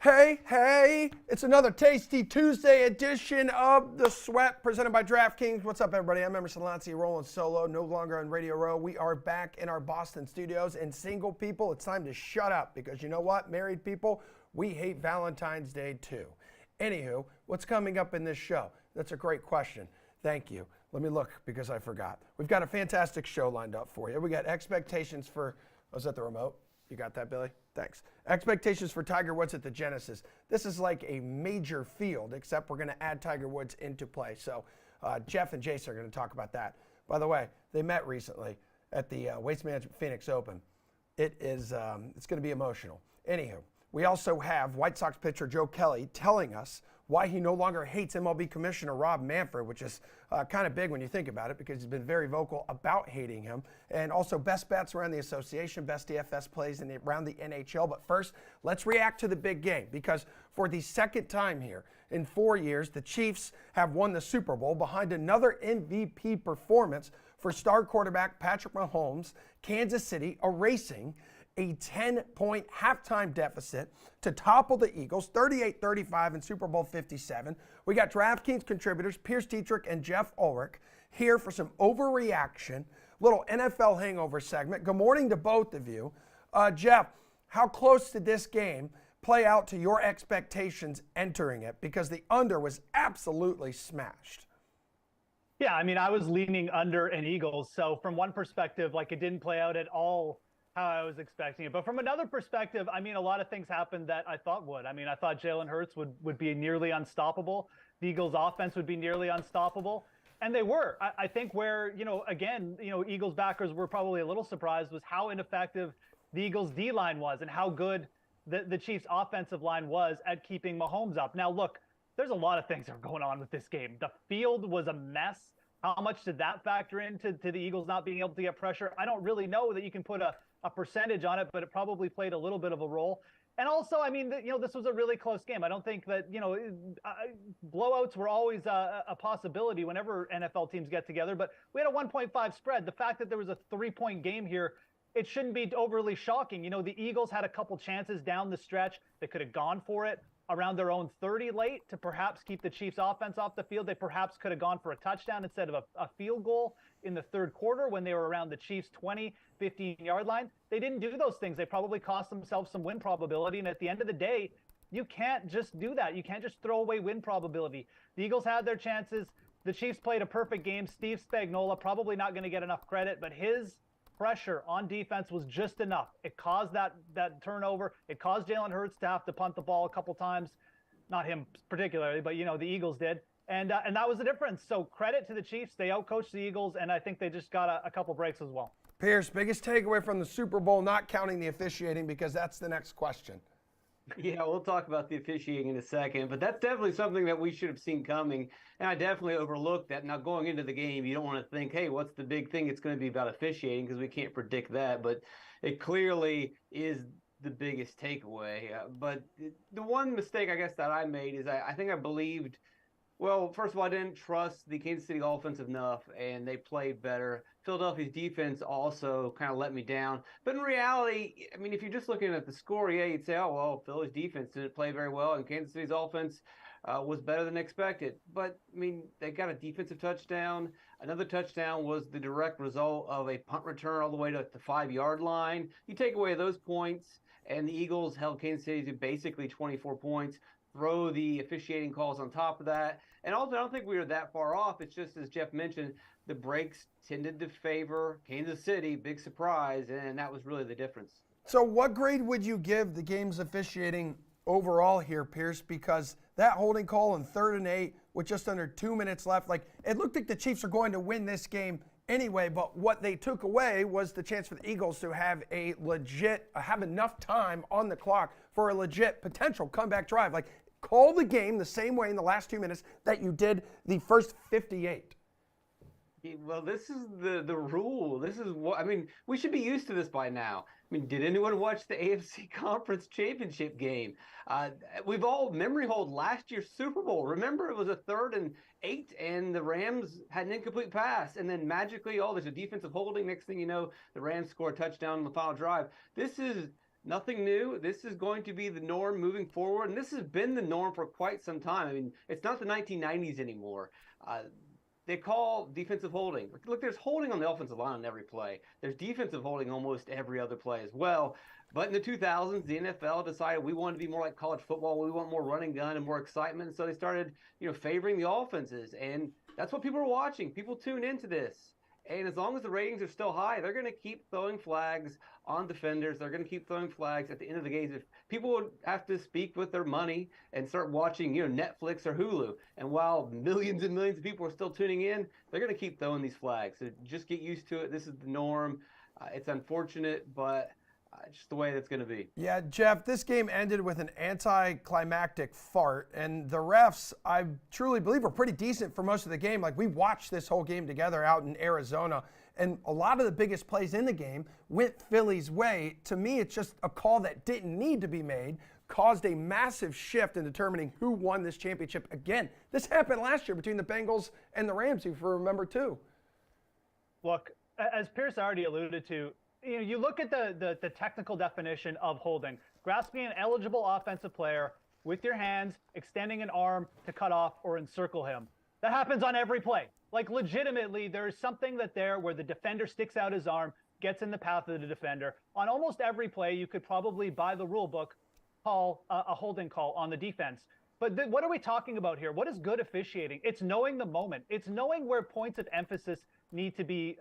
Hey, it's another Tasty Tuesday edition of The Sweat presented by DraftKings. What's up, everybody? I'm Emerson Lansky, rolling solo, no longer on Radio Row. We are back in our Boston studios, and single people, it's time to shut up because you know what? Married people, we hate Valentine's Day too. Anywho, what's coming up in this show? That's a great question. Thank you. Let me look because I forgot. We've got a fantastic show lined up for you. We got expectations for, was that the remote? You got that, Billy? Thanks. Expectations for Tiger Woods at the Genesis. This is like a major field, except we're going to add Tiger Woods into play. So Jeff and Jason are going to talk about that. By the way, they met recently at the Waste Management Phoenix Open. It's going to be emotional. Anywho, we also have White Sox pitcher Joe Kelly telling us why he no longer hates MLB Commissioner Rob Manfred, which is kind of big when you think about it because he's been very vocal about hating him. And also best bets around the association, best DFS plays around the NHL. But first, let's react to the big game because for the second time here in 4 years, the Chiefs have won the Super Bowl behind another MVP performance for star quarterback Patrick Mahomes, Kansas City erasing a 10-point halftime deficit to topple the Eagles, 38-35 in Super Bowl 57. We got DraftKings contributors Pierce Dietrich and Jeff Ulrich here for some overreaction, little NFL hangover segment. Good morning to both of you. Jeff, how close did this game play out to your expectations entering it? Because the under was absolutely smashed. Yeah, I mean, I was leaning under an Eagles. So from one perspective, like it didn't play out at all how I was expecting it. But from another perspective, I mean, a lot of things happened that I thought would. I mean, I thought Jalen Hurts would be nearly unstoppable. The Eagles offense would be nearly unstoppable. And they were. I think where, again, Eagles backers were probably a little surprised was how ineffective the Eagles D-line was and how good the Chiefs offensive line was at keeping Mahomes up. Now, look, there's a lot of things that are going on with this game. The field was a mess. How much did that factor into the Eagles not being able to get pressure? I don't really know that you can put a percentage on it, but it probably played a little bit of a role. And also, I mean, this was a really close game. I don't think that, blowouts were always a possibility whenever NFL teams get together, but we had a 1.5 spread. The fact that there was a 3-point game here, it shouldn't be overly shocking. The Eagles had a couple chances down the stretch. They could have gone for it around their own 30 late to perhaps keep the Chiefs offense off the field. They perhaps could have gone for a touchdown instead of a field goal in the third quarter when they were around the Chiefs 20, 15-yard line. They didn't do those things. They probably cost themselves some win probability. And at the end of the day, you can't just do that. You can't just throw away win probability. The Eagles had their chances. The Chiefs played a perfect game. Steve Spagnuolo, probably not going to get enough credit, but his pressure on defense was just enough. It caused that turnover. It caused Jalen Hurts to have to punt the ball a couple times. Not him particularly, but the Eagles did. And that was the difference. So credit to the Chiefs. They outcoached the Eagles, and I think they just got a couple breaks as well. Pierce, biggest takeaway from the Super Bowl, not counting the officiating, because that's the next question. Yeah, we'll talk about the officiating in a second, but that's definitely something that we should have seen coming, and I definitely overlooked that. Now, going into the game, you don't want to think, hey, what's the big thing? It's going to be about officiating because we can't predict that, but it clearly is the biggest takeaway. But the one mistake, I guess, that I made is I think I believed – well, first of all, I didn't trust the Kansas City offense enough, and they played better. Philadelphia's defense also kind of let me down. But in reality, I mean, if you're just looking at the score, yeah, you'd say, oh, well, Philly's defense didn't play very well, and Kansas City's offense was better than expected. But, I mean, they got a defensive touchdown. Another touchdown was the direct result of a punt return all the way to the 5-yard line. You take away those points, and the Eagles held Kansas City to basically 24 points. Throw the officiating calls on top of that. And also, I don't think we were that far off. It's just, as Jeff mentioned, the breaks tended to favor Kansas City, big surprise, and that was really the difference. So what grade would you give the game's officiating overall here, Pierce? Because that holding call in 3rd and 8 with just under 2 minutes left, like it looked like the Chiefs are going to win this game anyway, but what they took away was the chance for the Eagles to have have enough time on the clock for a legit potential comeback drive. Like, call the game the same way in the last 2 minutes that you did the first 58. Well, this is the rule. This is what, I mean, we should be used to this by now. I mean, did anyone watch the AFC Conference Championship game? We've all memory hold last year's Super Bowl. Remember, it was a 3rd and 8, and the Rams had an incomplete pass, and then magically, there's a defensive holding. Next thing you know, the Rams score a touchdown on the final drive. This is nothing new. This is going to be the norm moving forward, and this has been the norm for quite some time. I mean, it's not the 1990s anymore. They call defensive holding. Look, there's holding on the offensive line on every play. There's defensive holding almost every other play as well. But in the 2000s, the NFL decided we wanted to be more like college football. We want more running gun and more excitement. So they started, favoring the offenses, and that's what people are watching. People tune into this. And as long as the ratings are still high, they're going to keep throwing flags on defenders. They're going to keep throwing flags at the end of the games. If people would have to speak with their money and start watching, Netflix or Hulu. And while millions and millions of people are still tuning in, they're going to keep throwing these flags. So just get used to it. This is the norm. It's unfortunate, but just the way that's going to be. Yeah, Jeff, this game ended with an anticlimactic fart, and the refs, I truly believe, were pretty decent for most of the game. Like, we watched this whole game together out in Arizona, and a lot of the biggest plays in the game went Philly's way. To me, it's just a call that didn't need to be made, caused a massive shift in determining who won this championship again. This happened last year between the Bengals and the Rams, if you remember, too. Look, as Pierce already alluded to, you look at the technical definition of holding: grasping an eligible offensive player with your hands, extending an arm to cut off or encircle him. That happens on every play. Like, legitimately, there is something where the defender sticks out his arm, gets in the path of the defender. On almost every play, you could probably, by the rule book, call a holding call on the defense. But what are we talking about here? What is good officiating? It's knowing the moment. It's knowing where points of emphasis need to be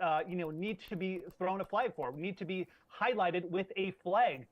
thrown a flag for, need to be highlighted with a flag.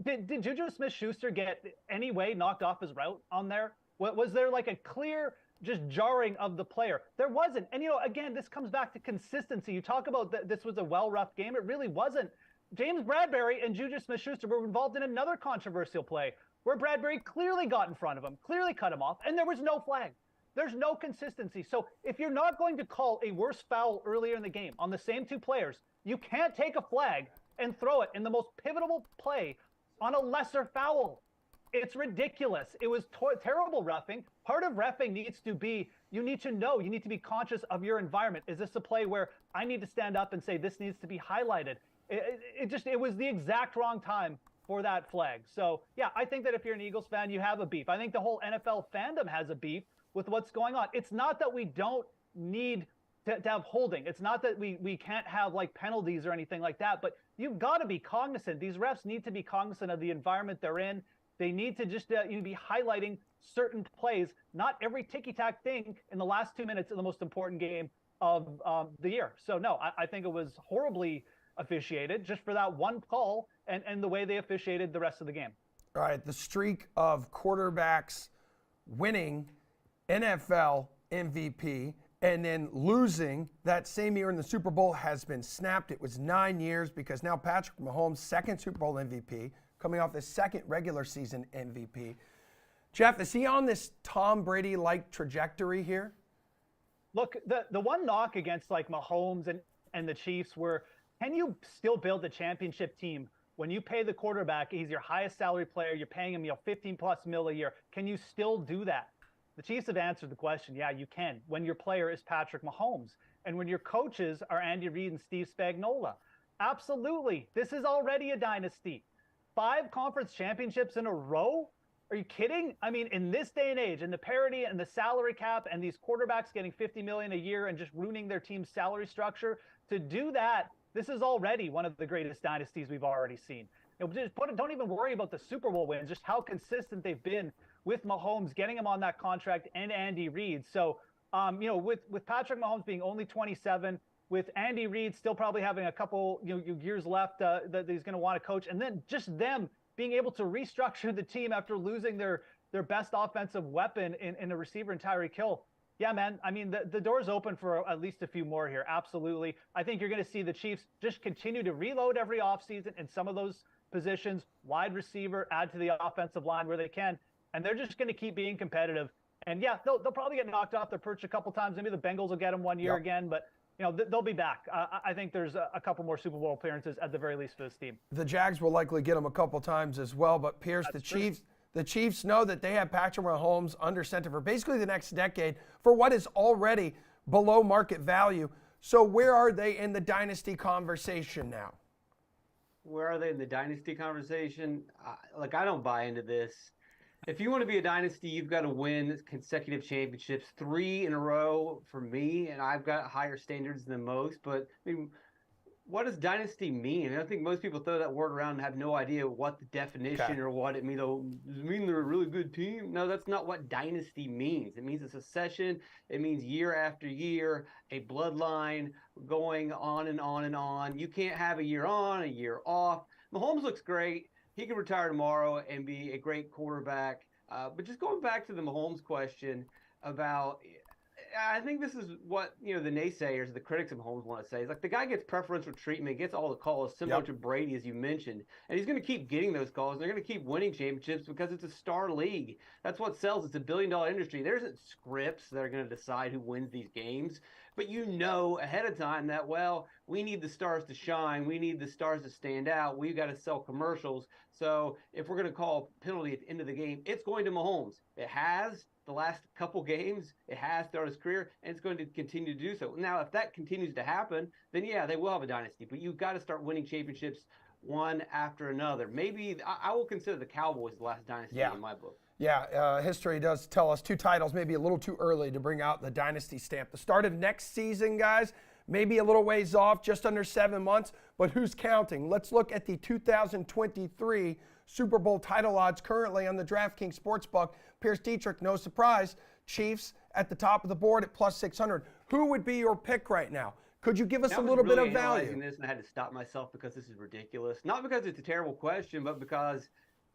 Did Juju Smith-Schuster get any way knocked off his route on there? Was there like a clear just jarring of the player? There wasn't. And, again, this comes back to consistency. You talk about this was a well-roughed game. It really wasn't. James Bradbury and Juju Smith-Schuster were involved in another controversial play where Bradbury clearly got in front of him, clearly cut him off, and there was no flag. There's no consistency. So if you're not going to call a worse foul earlier in the game on the same two players, you can't take a flag and throw it in the most pivotal play on a lesser foul. It's ridiculous. It was terrible reffing. Part of reffing needs to be, you need to be conscious of your environment. Is this a play where I need to stand up and say this needs to be highlighted? It was the exact wrong time for that flag. So, yeah, I think that if you're an Eagles fan, you have a beef. I think the whole NFL fandom has a beef with what's going on. It's not that we don't need to have holding. It's not that we can't have like penalties or anything like that, but you've got to be cognizant. These refs need to be cognizant of the environment they're in. They need to just be highlighting certain plays, not every ticky-tack thing in the last 2 minutes of the most important game of the year. So, no, I think it was horribly officiated just for that one call and the way they officiated the rest of the game. All right, the streak of quarterbacks winning NFL MVP and then losing that same year in the Super Bowl has been snapped. It was 9 years because now Patrick Mahomes, second Super Bowl MVP, coming off his second regular season MVP. Jeff, is he on this Tom Brady-like trajectory here? Look, the one knock against like Mahomes and the Chiefs were, can you still build a championship team when you pay the quarterback, he's your highest salary player, you're paying him $15+ million a year. Can you still do that? The Chiefs have answered the question. Yeah, you can, when your player is Patrick Mahomes and when your coaches are Andy Reid and Steve Spagnuolo. Absolutely. This is already a dynasty. 5 conference championships in a row? Are you kidding? I mean, in this day and age, in the parity and the salary cap and these quarterbacks getting $50 million a year and just ruining their team's salary structure, to do that, this is already one of the greatest dynasties we've already seen. Don't even worry about the Super Bowl wins, just how consistent they've been with Mahomes, getting him on that contract, and Andy Reid. So, with Patrick Mahomes being only 27, with Andy Reid still probably having a couple years left that he's going to want to coach, and then just them being able to restructure the team after losing their best offensive weapon in a receiver in Tyreek Hill. Yeah, man. I mean, the door's open for at least a few more here. Absolutely. I think you're going to see the Chiefs just continue to reload every offseason in some of those positions, wide receiver, add to the offensive line where they can, and they're just going to keep being competitive. And yeah, they'll probably get knocked off their perch a couple times. Maybe the Bengals will get them one year again, but they'll be back. I think there's a couple more Super Bowl appearances at the very least for this team. The Jags will likely get them a couple times as well, but Pierce, the Chiefs know that they have Patrick Mahomes under center for basically the next decade for what is already below market value. So where are they in the dynasty conversation now? where are they in the dynasty conversation? I don't buy into this. If you want to be a dynasty, you've got to win consecutive championships, 3 in a row for me, and I've got higher standards than most. But I mean, what does dynasty mean? I think most people throw that word around and have no idea what the definition or what it means. Oh, does it mean they're a really good team? No, that's not what dynasty means. It means a succession. It means year after year, a bloodline going on and on and on. You can't have a year on, a year off. Mahomes looks great. He could retire tomorrow and be a great quarterback. But just going back to the Mahomes question about, I think this is what, the naysayers, the critics of Mahomes want to say. It's like the guy gets preferential treatment, gets all the calls, similar to Brady, as you mentioned. And he's going to keep getting those calls. And they're going to keep winning championships because it's a star league. That's what sells. It's a billion-dollar industry. There isn't scripts that are going to decide who wins these games. But you know ahead of time that, well, we need the stars to shine. We need the stars to stand out. We've got to sell commercials. So if we're going to call a penalty at the end of the game, it's going to Mahomes. It has the last couple games. It has throughout his career, and it's going to continue to do so. Now, if that continues to happen, then yeah, they will have a dynasty. But you've got to start winning championships one after another. Maybe I will consider the Cowboys the last dynasty in my book. Yeah, history does tell us 2 titles, maybe a little too early to bring out the dynasty stamp. The start of next season, guys, maybe a little ways off, just under 7 months, but who's counting? Let's look at the 2023 Super Bowl title odds currently on the DraftKings Sportsbook. Pierce Dietrich, no surprise, Chiefs at the top of the board at plus 600. Who would be your pick right now? Could you give us a little bit of value? This, and I had to stop myself because this is ridiculous. Not because it's a terrible question, but because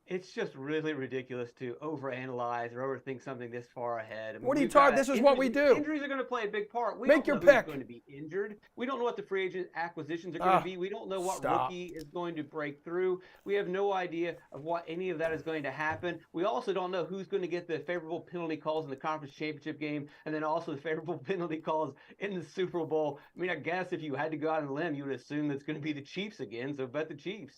it's just really ridiculous to overanalyze or overthink something this far ahead. I mean, what are you talking? This is what we do. Injuries are going to play a big part. We Make don't your know pick. who's going to be injured. We don't know what the free agent acquisitions are going to be. We don't know what rookie is going to break through. We have no idea of what any of that is going to happen. We also don't know who's going to get the favorable penalty calls in the conference championship game, and then also the favorable penalty calls in the Super Bowl. I mean, I guess if you had to go out on a limb, you would assume that's going to be the Chiefs again. So bet the Chiefs.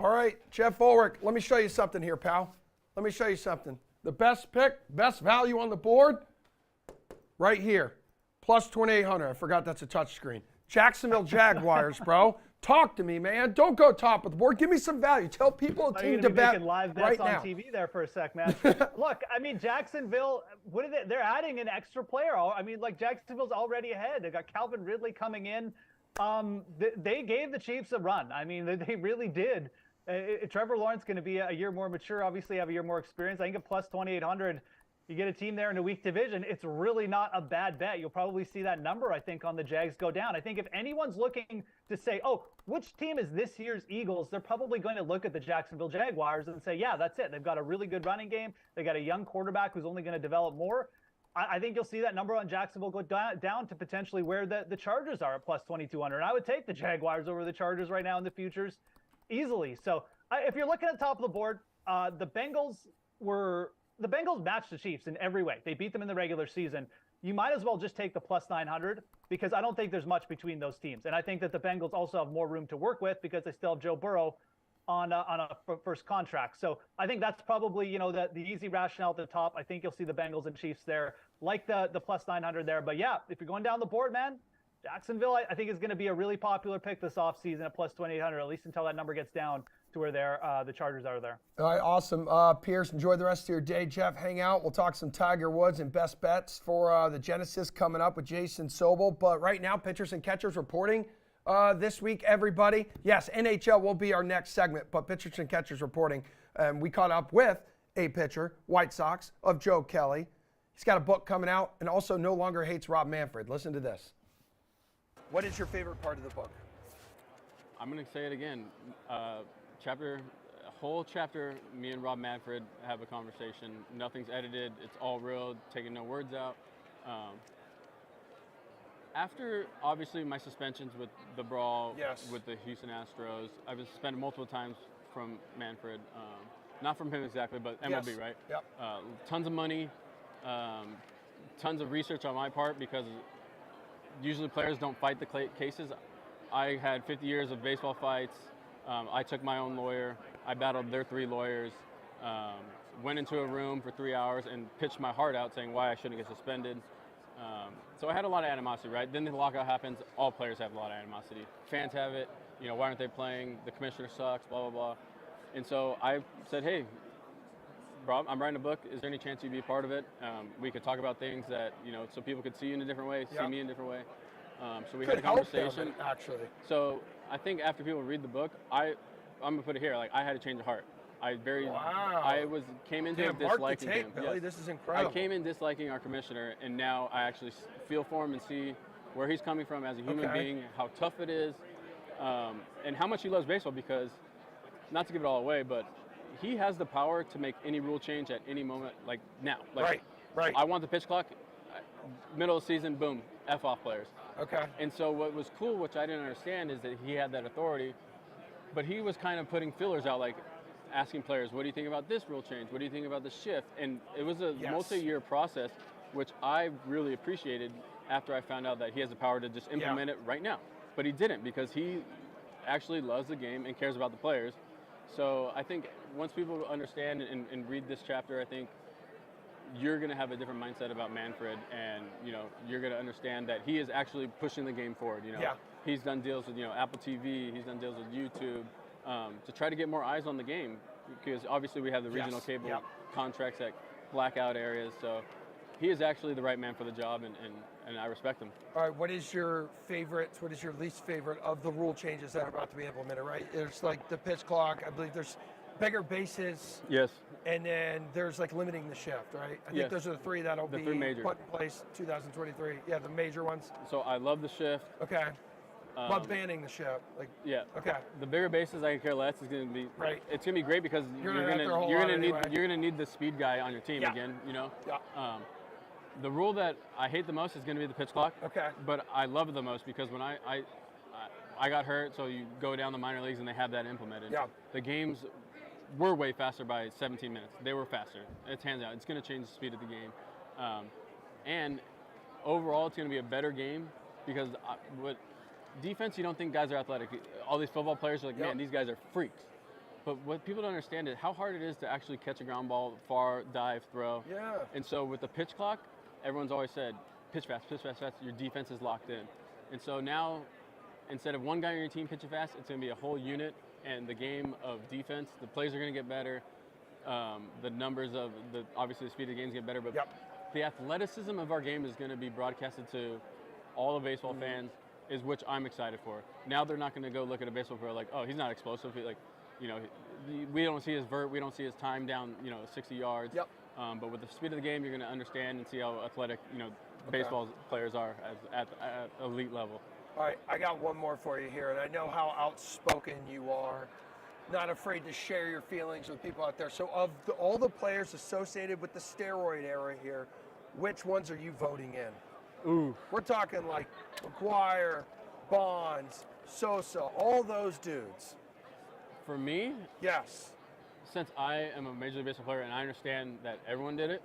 All right, Jeff Ulrich, let me show you something here, pal. Let me show you something. The best pick, best value on the board, right here, plus 2,800. I forgot that's a touchscreen. Jacksonville Jaguars, bro. Talk to me, man. Don't go top of the board. Give me some value. Tell people a team to bet live bets on TV there for a sec, man. Look, I mean, Jacksonville, what are they? They're adding an extra player. I mean, like, Jacksonville's already ahead. They got Calvin Ridley coming in. They gave the Chiefs a run. I mean, they really did. Trevor Lawrence going to be a year more mature, obviously have a year more experience. I think at plus 2,800, you get a team there in a weak division. It's really not a bad bet. You'll probably see that number, I think, on the Jags go down. I think if anyone's looking to say, oh, which team is this year's Eagles, they're probably going to look at the Jacksonville Jaguars and say, yeah, that's it. They've got a really good running game. They got a young quarterback who's only going to develop more. I think you'll see that number on Jacksonville go down to potentially where the Chargers are at plus 2,200. And I would take the Jaguars over the Chargers right now in the futures easily. So if you're looking at the top of the board, the Bengals matched the Chiefs in every way. They beat them in the regular season. You might as well just take the plus 900 because I don't think there's much between those teams. And I think that the Bengals also have more room to work with because they still have Joe Burrow on a first contract. So I think that's probably, the easy rationale at the top. I think you'll see the Bengals and Chiefs there, like the plus 900 there. But yeah, if you're going down the board, man, Jacksonville, I think, is going to be a really popular pick this offseason at plus 2,800, at least until that number gets down to where the Chargers are there. All right, awesome. Pierce, enjoy the rest of your day. Jeff, hang out. We'll talk some Tiger Woods and best bets for the Genesis coming up with Jason Sobel. But right now, pitchers and catchers reporting this week, everybody. Yes, NHL will be our next segment, but pitchers and catchers reporting. We caught up with a pitcher, White Sox, of Joe Kelly. He's got a book coming out and also no longer hates Rob Manfred. Listen to this. What is your favorite part of the book? I'm going to say it again. A whole chapter, me and Rob Manfred have a conversation. Nothing's edited. It's all real, taking no words out. After, obviously, my suspensions with the brawl with the Houston Astros, I've been suspended multiple times from Manfred. Not from him exactly, but MLB, right? Yep. Tons of money, tons of research on my part because usually players don't fight the cases. I had 50 years of baseball fights. I took my own lawyer. I battled their 3 lawyers. Went into a room for 3 hours and pitched my heart out saying why I shouldn't get suspended. So I had a lot of animosity, right? Then the lockout happens. All players have a lot of animosity. Fans have it. why aren't they playing? The commissioner sucks, blah, blah, blah. And so I said, hey, Rob, I'm writing a book. Is there any chance you'd be a part of it? We could talk about things that, so people could see you in a different way, see me in a different way. So we had a conversation. Actually. So I think after people read the book, I'm gonna put it here. Like, I had to change of heart. Came into disliking him. Billy. Yes. This is incredible. I came in disliking our commissioner, and now I actually feel for him and see where he's coming from as a human being, how tough it is, and how much he loves baseball. Because, not to give it all away, but he has the power to make any rule change at any moment, like now. Like, right. I want the pitch clock. Middle of the season, boom, F off players. Okay. And so what was cool, which I didn't understand, is that he had that authority, but he was kind of putting fillers out, like asking players, what do you think about this rule change? What do you think about the shift? And it was a multi-year process, which I really appreciated after I found out that he has the power to just implement it right now. But he didn't, because he actually loves the game and cares about the players. So I think once people understand and read this chapter, I think you're going to have a different mindset about Manfred, and you're going to understand that he is actually pushing the game forward. He's done deals with Apple TV, he's done deals with YouTube to try to get more eyes on the game, because obviously we have the regional cable contracts at blackout areas. So he is actually the right man for the job, and I respect him. All right, what is your favorites? What is your least favorite of the rule changes that are about to be implemented? Right, there's like the pitch clock. I believe there's bigger bases. Yes. And then there's like limiting the shift, right? I think those are the three that'll be put in place 2023. Yeah, the major ones. So I love the shift. Okay. Love banning the shift. Okay. The bigger bases I could care less. Is going to be right. It's going to be great because you're going to need the speed guy on your team again. Yeah. The rule that I hate the most is going to be the pitch clock. Okay. But I love it the most because when I got hurt, so you go down the minor leagues and they have that implemented. Yeah. The games were way faster by 17 minutes. They were faster. It's hands out. It's going to change the speed of the game. And overall, it's going to be a better game because what defense, you don't think guys are athletic. All these football players are like, man, these guys are freaks. But what people don't understand is how hard it is to actually catch a ground ball, far, dive, throw. Yeah. And so with the pitch clock, everyone's always said, pitch fast, fast. Your defense is locked in. And so now, instead of one guy on your team pitching fast, it's going to be a whole unit. And the game of defense, the plays are going to get better. The numbers of obviously the speed of the game is going to get better. But the athleticism of our game is going to be broadcasted to all the baseball fans, is which I'm excited for. Now they're not going to go look at a baseball player like, oh, he's not explosive. We don't see his vert, we don't see his time down, 60 yards. Yep. But with the speed of the game, you're going to understand and see how athletic, baseball players are at elite level. All right, I got one more for you here, and I know how outspoken you are, not afraid to share your feelings with people out there. So of all the players associated with the steroid era here, which ones are you voting in? Ooh. We're talking like McGuire, Bonds, Sosa, all those dudes. For me, yes. Since I am a Major League Baseball player and I understand that everyone did it,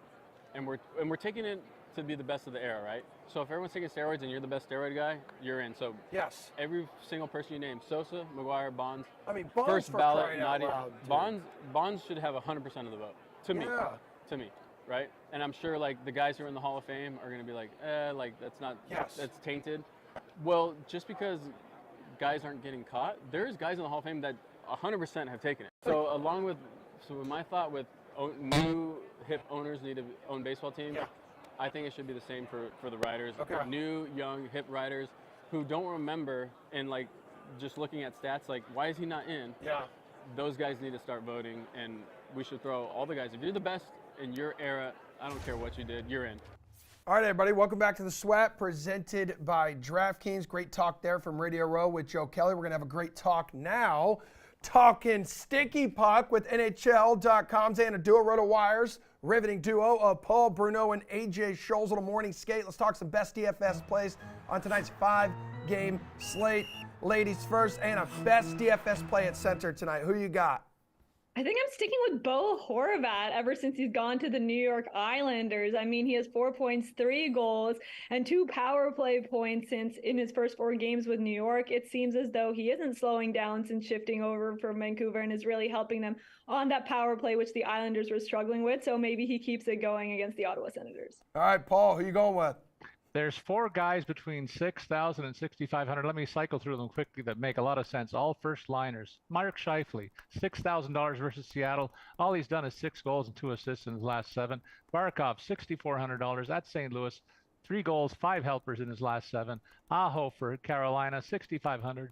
and we're taking it to be the best of the era, right? So if everyone's taking steroids and you're the best steroid guy, you're in. So yes, every single person you name, Sosa, McGuire, Bonds. I mean, Bonds first for ballot, crying out loud, Bonds should have 100% of the vote. To me, right? And I'm sure like the guys who are in the Hall of Fame are going to be like, that's not, that's tainted. Well, just because guys aren't getting caught, there's guys in the Hall of Fame that 100% have taken it. So with my thought with new hip owners need to own baseball teams, I think it should be the same for the writers. Okay. New, young, hip writers who don't remember and like just looking at stats like, why is he not in? Yeah. Those guys need to start voting, and we should throw all the guys. If you're the best in your era, I don't care what you did, you're in. All right, everybody, welcome back to The Sweat, presented by DraftKings. Great talk there from Radio Row with Joe Kelly. We're going to have a great talk now, talking Sticky Puck with NHL.com's Anna Dua RotoWire's riveting duo of Paul Bruno and AJ Scholl's little morning skate. Let's talk some best DFS plays on tonight's 5-game slate. Ladies first, Anna, best DFS play at center tonight. Who you got? I think I'm sticking with Bo Horvat ever since he's gone to the New York Islanders. I mean, he has 4 points, 3 goals, and 2 power play points since in his first 4 games with New York. It seems as though he isn't slowing down since shifting over from Vancouver and is really helping them on that power play, which the Islanders were struggling with. So maybe he keeps it going against the Ottawa Senators. All right, Paul, who you going with? There's 4 guys between 6,000 and 6,500. Let me cycle through them quickly that make a lot of sense. All first liners. Mark Scheifele, $6,000 versus Seattle. All he's done is 6 goals and 2 assists in his last 7. Barkov, $6,400 at St. Louis. 3 goals, 5 helpers in his last 7. Aho for Carolina, $6,500.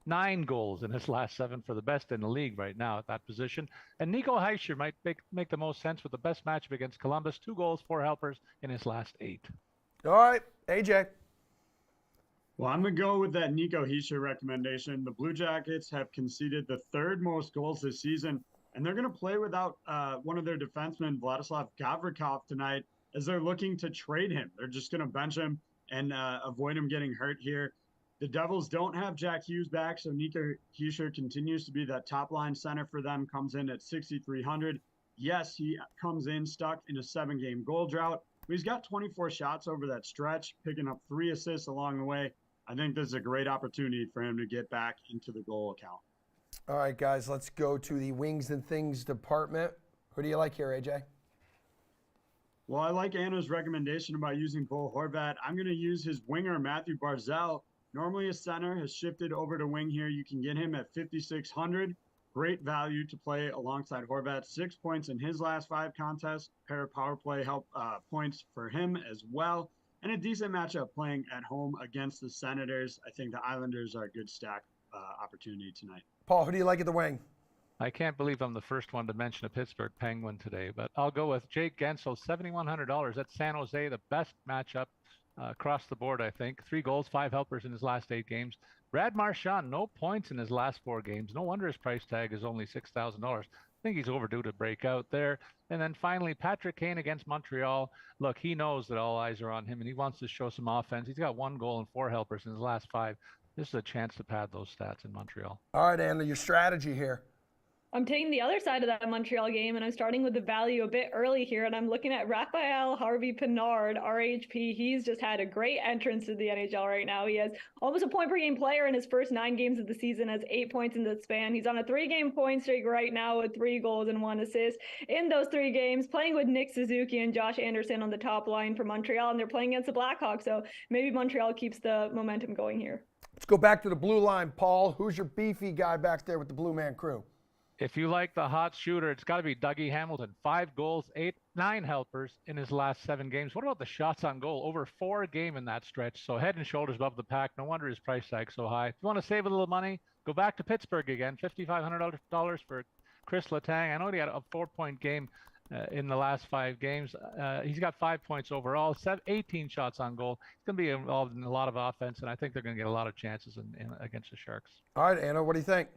9 goals in his last 7 for the best in the league right now at that position. And Nico Hischier might make the most sense with the best matchup against Columbus. 2 goals, 4 helpers in his last 8. All right, AJ. Well, I'm going to go with that Nico Hischier recommendation. The Blue Jackets have conceded the 3rd most goals this season, and they're going to play without one of their defensemen, Vladislav Gavrikov, tonight, as they're looking to trade him. They're just going to bench him and avoid him getting hurt here. The Devils don't have Jack Hughes back, so Nico Hischier continues to be that top-line center for them, comes in at 6,300. Yes, he comes in stuck in a 7-game goal drought, but he's got 24 shots over that stretch, picking up 3 assists along the way. I think this is a great opportunity for him to get back into the goal account. All right, guys, let's go to the wings and things department. Who do you like here, AJ? Well, I like Anna's recommendation about using Bo Horvat. I'm going to use his winger, Matthew Barzal. Normally a center, has shifted over to wing here. You can get him at 5,600. Great value to play alongside Horvat. 6 points in his last 5 contests. Pair of power play help points for him as well. And a decent matchup playing at home against the Senators. I think the Islanders are a good stack opportunity tonight. Paul, who do you like at the wing? I can't believe I'm the first one to mention a Pittsburgh Penguin today, but I'll go with Jake Gensel, $7,100 at San Jose, the best matchup across the board, I think. 3 goals, 5 helpers in his last 8 games. Brad Marchand, no points in his last 4 games. No wonder his price tag is only $6,000. I think he's overdue to break out there. And then finally, Patrick Kane against Montreal. Look, he knows that all eyes are on him, and he wants to show some offense. He's got 1 goal and 4 helpers in his last 5. This is a chance to pad those stats in Montreal. All right, Anna, your strategy here. I'm taking the other side of that Montreal game, and I'm starting with the value a bit early here, and I'm looking at Raphael Harvey-Pinard, RHP. He's just had a great entrance to the NHL right now. He has almost a point-per-game player in his first 9 games of the season, has 8 points in the span. He's on a 3-game point streak right now with 3 goals and 1 assist in those 3 games, playing with Nick Suzuki and Josh Anderson on the top line for Montreal, and they're playing against the Blackhawks, so maybe Montreal keeps the momentum going here. Let's go back to the blue line, Paul. Who's your beefy guy back there with the Blue Man crew? If you like the hot shooter, it's got to be Dougie Hamilton. 5 goals, 9 helpers in his last 7 games. What about the shots on goal? Over 4 a game in that stretch. So head and shoulders above the pack. No wonder his price tag's so high. If you want to save a little money, go back to Pittsburgh again. $5,500 for Chris Letang. I know he had a 4-point game in the last 5 games. He's got 5 points overall, 18 shots on goal. He's going to be involved in a lot of offense, and I think they're going to get a lot of chances against the Sharks. All right, Anna, what do you think?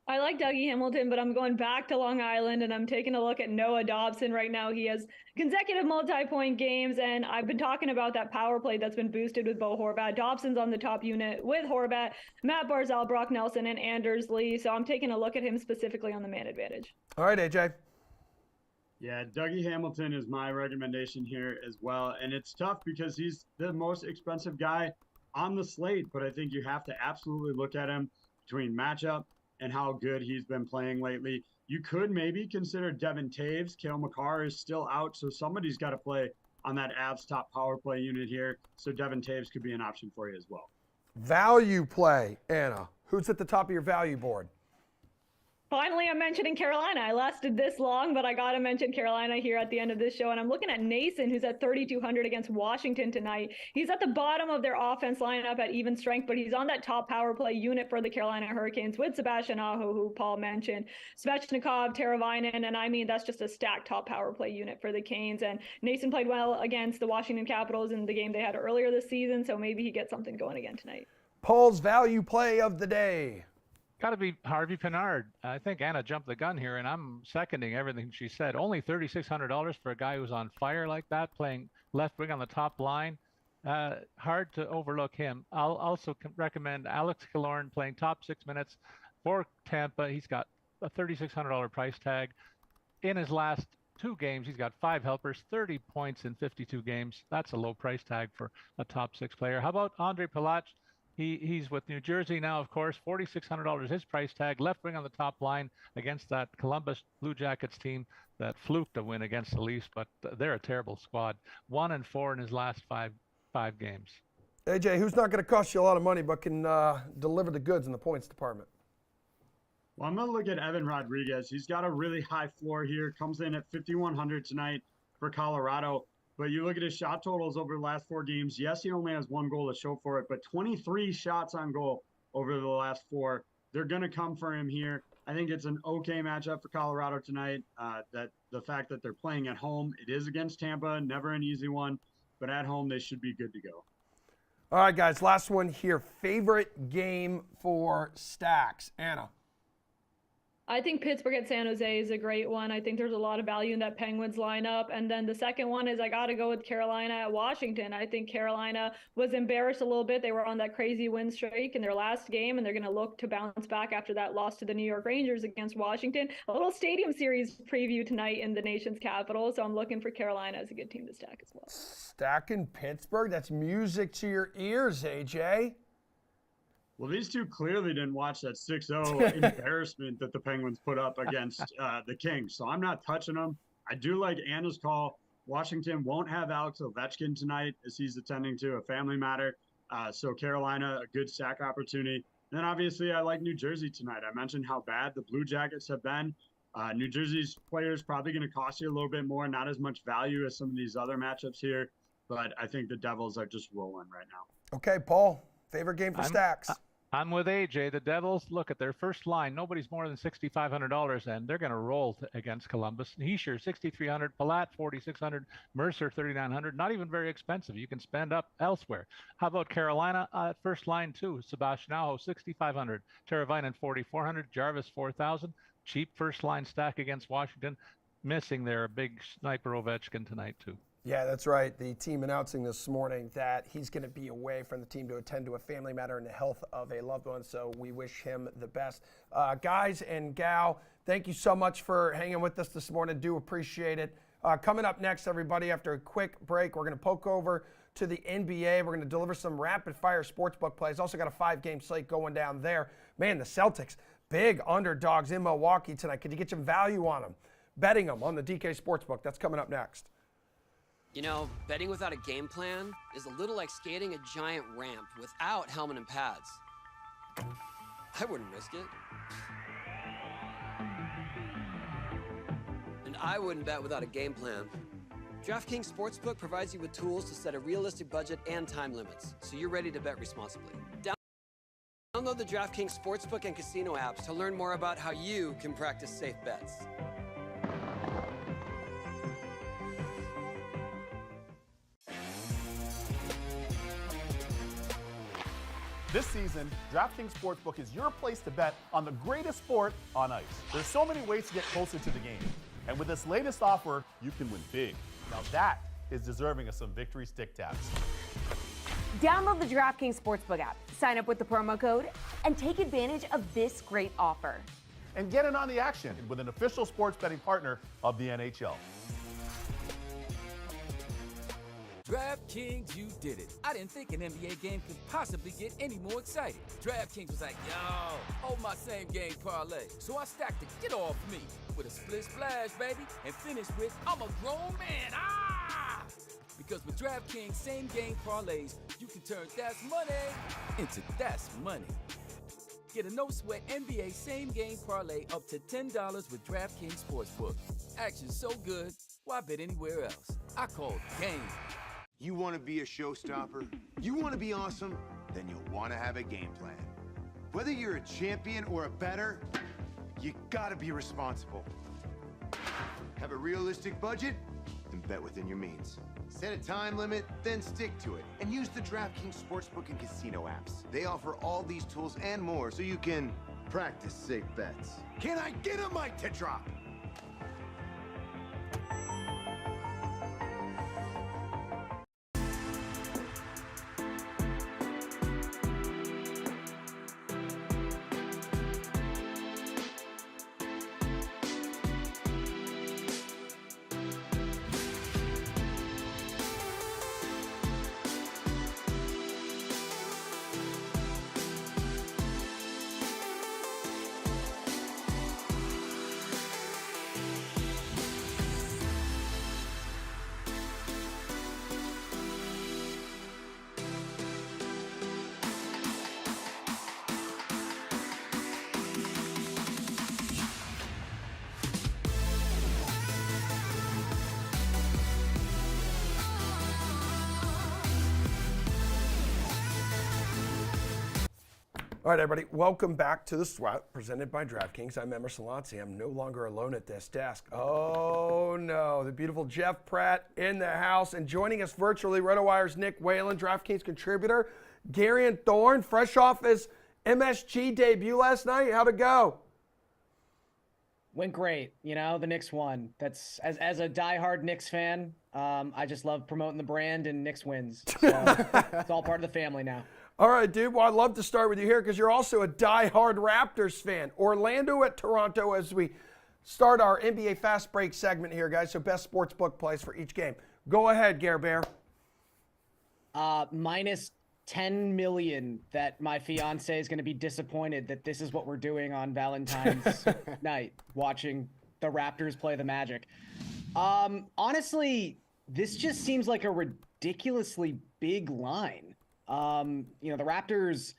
I like Dougie Hamilton, but I'm going back to Long Island, and I'm taking a look at Noah Dobson right now. He has consecutive multi-point games, and I've been talking about that power play that's been boosted with Bo Horvat. Dobson's on the top unit with Horvat, Matt Barzal, Brock Nelson, and Anders Lee. So I'm taking a look at him specifically on the man advantage. All right, AJ. Yeah, Dougie Hamilton is my recommendation here as well. And it's tough because he's the most expensive guy on the slate, but I think you have to absolutely look at him between matchup and how good he's been playing lately. You could maybe consider Devin Taves. Cale Makar is still out, so somebody's got to play on that Avs top power play unit here. So Devin Taves could be an option for you as well. Value play, Anna. Who's at the top of your value board? Finally, I'm mentioning Carolina. I lasted this long, but I got to mention Carolina here at the end of this show. And I'm looking at Nason, who's at 3,200 against Washington tonight. He's at the bottom of their offense lineup at even strength, but he's on that top power play unit for the Carolina Hurricanes with Sebastian Aho, who Paul mentioned, Svechnikov, Teravainen, and I mean, that's just a stacked top power play unit for the Canes. And Nason played well against the Washington Capitals in the game they had earlier this season, so maybe he gets something going again tonight. Paul's value play of the day. Got to be Harvey-Pinard. I think Anna jumped the gun here, and I'm seconding everything she said. Only $3,600 for a guy who's on fire like that, playing left wing on the top line. Hard to overlook him. I'll also recommend Alex Killorn playing top 6 minutes for Tampa. He's got a $3,600 price tag. In his last 2 games, he's got 5 helpers, 30 points in 52 games. That's a low price tag for a top 6 player. How about Andre Palat? He's with New Jersey now, of course, $4,600 his price tag, left wing on the top line against that Columbus Blue Jackets team that fluked a win against the Leafs, but they're a terrible squad. 1-4 in his last 5 5 games. AJ, who's not going to cost you a lot of money but can deliver the goods in the points department? Well, I'm going to look at Evan Rodriguez. He's got a really high floor here. Comes in at 5,100 tonight for Colorado. But you look at his shot totals over the last 4 games. Yes, he only has 1 goal to show for it, but 23 shots on goal over the last 4. They're going to come for him here. I think it's an okay matchup for Colorado tonight. That the fact that they're playing at home, it is against Tampa, never an easy one, but at home they should be good to go. All right, guys, last one here. Favorite game for stacks, Anna. I think Pittsburgh at San Jose is a great one. I think there's a lot of value in that Penguins lineup. And then the second one is I got to go with Carolina at Washington. I think Carolina was embarrassed a little bit. They were on that crazy win streak in their last game, and they're going to look to bounce back after that loss to the New York Rangers against Washington. A little Stadium Series preview tonight in the nation's capital. So I'm looking for Carolina as a good team to stack as well. Stacking Pittsburgh? That's music to your ears, AJ. Well, these two clearly didn't watch that 6-0 embarrassment that the Penguins put up against the Kings. So I'm not touching them. I do like Anna's call. Washington won't have Alex Ovechkin tonight as he's attending to a family matter. So Carolina, a good stack opportunity. And then obviously I like New Jersey tonight. I mentioned how bad the Blue Jackets have been. New Jersey's players probably going to cost you a little bit more, not as much value as some of these other matchups here. But I think the Devils are just rolling right now. Okay, Paul, favorite game for stacks? I'm with AJ. The Devils, look at their first line. Nobody's more than $6,500, and they're going to roll against Columbus. Heischer, $6,300. Palat, $4,600. Mercer, $3,900. Not even very expensive. You can spend up elsewhere. How about Carolina? First line, too. Sebastian Aho, $6,500. Teravainen, $4,400. Jarvis, $4,000. Cheap first line stack against Washington. Missing their big sniper Ovechkin tonight, too. Yeah, that's right. The team announcing this morning that he's going to be away from the team to attend to a family matter and the health of a loved one, so we wish him the best. Guys and gal, thank you so much for hanging with us this morning. Do appreciate it. Coming up next, everybody, after a quick break, we're going to poke over to the NBA. We're going to deliver some rapid-fire sportsbook plays. Also got a 5-game slate going down there. Man, the Celtics, big underdogs in Milwaukee tonight. Could you get some value on them? Betting them on the DK Sportsbook. That's coming up next. You know, betting without a game plan is a little like skating a giant ramp without helmet and pads. I wouldn't risk it. And I wouldn't bet without a game plan. DraftKings Sportsbook provides you with tools to set a realistic budget and time limits, so you're ready to bet responsibly. Download the DraftKings Sportsbook and Casino apps to learn more about how you can practice safe bets. This season, DraftKings Sportsbook is your place to bet on the greatest sport on ice. There's so many ways to get closer to the game. And with this latest offer, you can win big. Now that is deserving of some victory stick taps. Download the DraftKings Sportsbook app, sign up with the promo code, and take advantage of this great offer. And get in on the action with an official sports betting partner of the NHL. DraftKings, you did it. I didn't think an NBA game could possibly get any more exciting. DraftKings was like, yo, hold my same game parlay. So I stacked the get off me with a split splash, baby, and finished with, I'm a grown man, Because with DraftKings same game parlays, you can turn that's money into that's money. Get a no-sweat NBA same game parlay up to $10 with DraftKings Sportsbook. Action's so good, why bet anywhere else? I call game. You want to be a showstopper? You want to be awesome? Then you'll want to have a game plan. Whether you're a champion or a bettor, you gotta be responsible. Have a realistic budget? Then bet within your means. Set a time limit, then stick to it. And use the DraftKings Sportsbook and Casino apps. They offer all these tools and more so you can practice safe bets. Can I get a mic to drop? All right, everybody, welcome back to The Sweat, presented by DraftKings. I'm Emerson Lotzi. I'm no longer alone at this desk. Oh, no. The beautiful Jeff Pratt in the house. And joining us virtually, RotoWire's Nick Whalen, DraftKings contributor. Gary Thorne, fresh off his MSG debut last night. How'd it go? Went great. You know, the Knicks won. That's as a diehard Knicks fan, I just love promoting the brand, and Knicks wins. So it's all part of the family now. All right, dude. Well, I'd love to start with you here because you're also a diehard Raptors fan. Orlando at Toronto as we start our NBA Fast Break segment here, guys. So best sportsbook plays for each game. Go ahead, Gare Bear. Minus 10 million that my fiance is going to be disappointed that this is what we're doing on Valentine's night, watching the Raptors play the Magic. Honestly, this just seems like a ridiculously big line. You know, the Raptors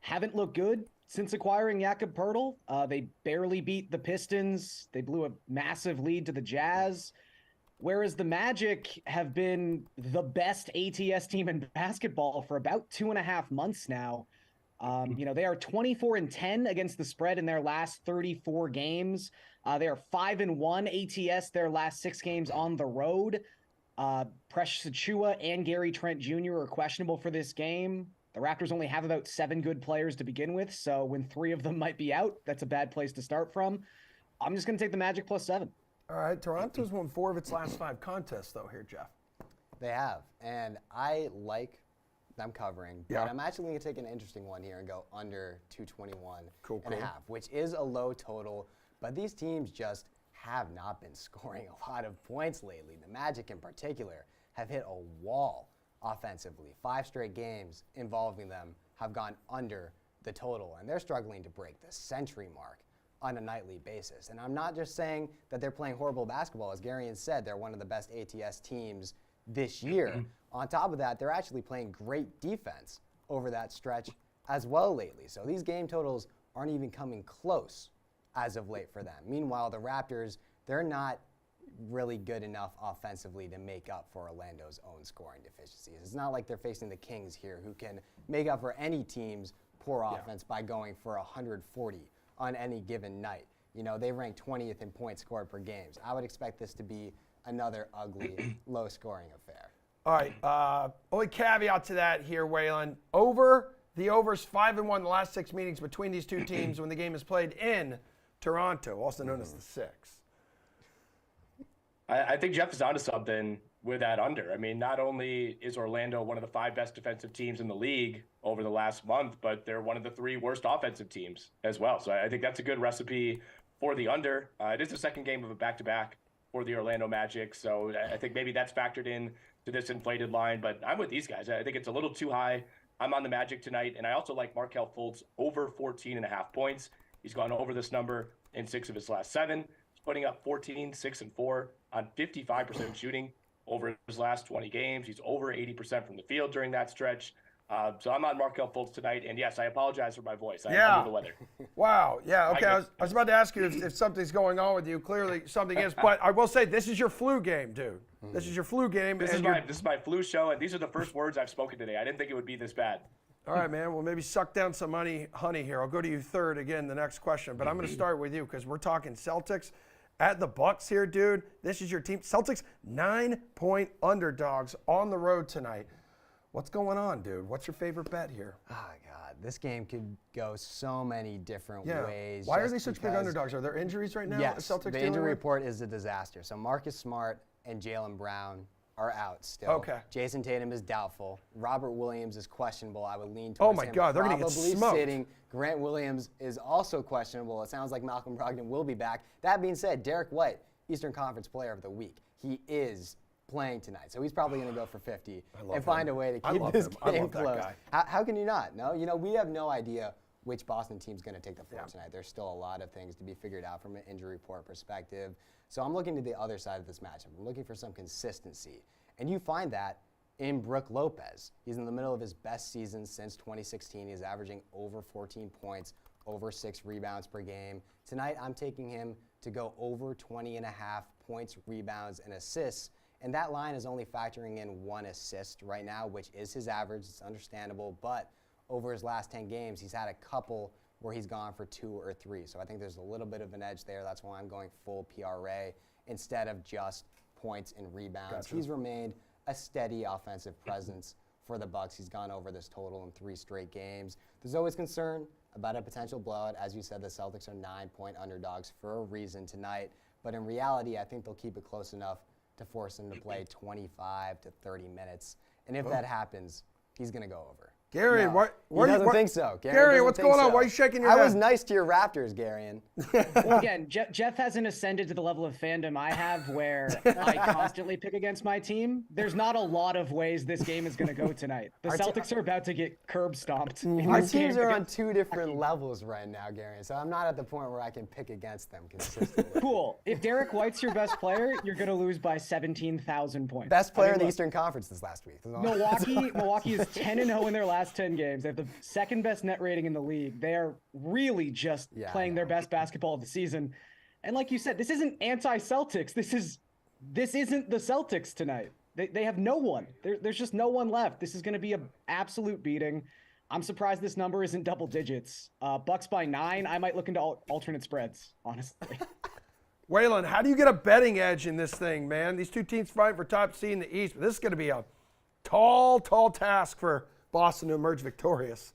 haven't looked good since acquiring Jakob Poeltl. They barely beat the Pistons. They blew a massive lead to the Jazz. Whereas the Magic have been the best ATS team in basketball for about 2.5 months now. You know, they are 24-10 against the spread in their last 34 games. They are 5-1 ATS their last 6 games on the road. Precious Achiuwa and Gary Trent Jr. are questionable for this game. The Raptors only have about 7 good players to begin with, so when 3 of them might be out, that's a bad place to start from. I'm just going to take the Magic plus 7. All right, Toronto's won 4 of its last 5 contests, though, here, Jeff. They have, and I like them covering, but I'm actually going to take an interesting one here and go under 221 and a half, which is a low total, but these teams just have not been scoring a lot of points lately. The Magic in particular have hit a wall offensively. 5 straight games involving them have gone under the total, and they're struggling to break the century mark on a nightly basis. And I'm not just saying that they're playing horrible basketball. As Garion said, they're one of the best ATS teams this year. On top of that, they're actually playing great defense over that stretch as well lately. So these game totals aren't even coming close as of late for them. Meanwhile, the Raptors, they're not really good enough offensively to make up for Orlando's own scoring deficiencies. It's not like they're facing the Kings here, who can make up for any team's poor offense by going for 140 on any given night. You know, they rank 20th in points scored per games. I would expect this to be another ugly, low-scoring affair. All right, only caveat to that here, Waylon. The over's 5-1 the last 6 meetings between these two teams when the game is played in Toronto, also known as the 6. I think Jeff is onto something with that under. I mean, not only is Orlando one of the 5 best defensive teams in the league over the last month, but they're one of the 3 worst offensive teams as well. So I think that's a good recipe for the under. It is the second game of a back-to-back for the Orlando Magic, so I think maybe that's factored in to this inflated line. But I'm with these guys. I think it's a little too high. I'm on the Magic tonight, and I also like Markelle Fultz over 14.5 points. He's gone over this number in 6 of his last 7. He's putting up 14, 6, and 4 on 55% shooting over his last 20 games. He's over 80% from the field during that stretch. So I'm on Markelle Fultz tonight. And yes, I apologize for my voice. I'm under the weather. Wow. Yeah. Okay. I was about to ask you if something's going on with you. Clearly something is. But I will say this is your flu game, dude. This is your flu game. This is my flu show, and these are the first words I've spoken today. I didn't think it would be this bad. All right, man. Well, maybe suck down some honey here. I'll go to you third again, the next question. But I'm going to start with you because we're talking Celtics at the Bucks here, dude. This is your team. Celtics 9-point underdogs on the road tonight. What's going on, dude? What's your favorite bet here? Oh, God. This game could go so many different ways. Why are they such big underdogs? Are there injuries right now? Yes, Celtics the injury report is a disaster. So Marcus Smart and Jaylen Brown are out still. Okay. Jason Tatum is doubtful. Robert Williams is questionable. I would lean towards him. Oh, my God. They're going to get smoked. Sitting. Grant Williams is also questionable. It sounds like Malcolm Brogdon will be back. That being said, Derek White, Eastern Conference Player of the Week. He is playing tonight. So he's probably going to go for 50 and find a way to keep this game close. How can you not? No, you know, we have no idea which Boston team's going to take the floor tonight. There's still a lot of things to be figured out from an injury report perspective. So I'm looking to the other side of this matchup. I'm looking for some consistency. And you find that in Brook Lopez. He's in the middle of his best season since 2016. He's averaging over 14 points, over 6 rebounds per game. Tonight, I'm taking him to go over 20.5 points, rebounds, and assists. And that line is only factoring in 1 assist right now, which is his average. It's understandable. But over his last 10 games, he's had a couple where he's gone for 2 or 3. So I think there's a little bit of an edge there. That's why I'm going full PRA instead of just points and rebounds. Gotcha. He's remained a steady offensive presence for the Bucks. He's gone over this total in 3 straight games. There's always concern about a potential blowout. As you said, the Celtics are 9-point underdogs for a reason tonight. But in reality, I think they'll keep it close enough to force him to play 25 to 30 minutes. And if that happens, he's going to go over. Gary, He doesn't think so. Gary, what's going on? Why are you shaking your head? I was nice to your Raptors, Garion. Well, again, Jeff hasn't ascended to the level of fandom I have where I constantly pick against my team. There's not a lot of ways this game is going to go tonight. The Celtics are about to get curb stomped. Our teams are on 2 different levels right now, Garion, so I'm not at the point where I can pick against them consistently. Cool. If Derek White's your best player, you're going to lose by 17,000 points. Best player in the Eastern Conference this last week. Milwaukee is 10-0 in their last 10 games. They have the second best net rating in the league. They are really just playing their best basketball of the season. And like you said, this isn't anti-Celtics. This isn't the Celtics tonight. They have no one. There's just no one left. This is going to be an absolute beating. I'm surprised this number isn't double digits. Bucks by 9. I might look into alternate spreads, honestly. Waylon, how do you get a betting edge in this thing, man? These two teams fight for top seed in the East, but this is going to be a tall task for Boston to emerge victorious.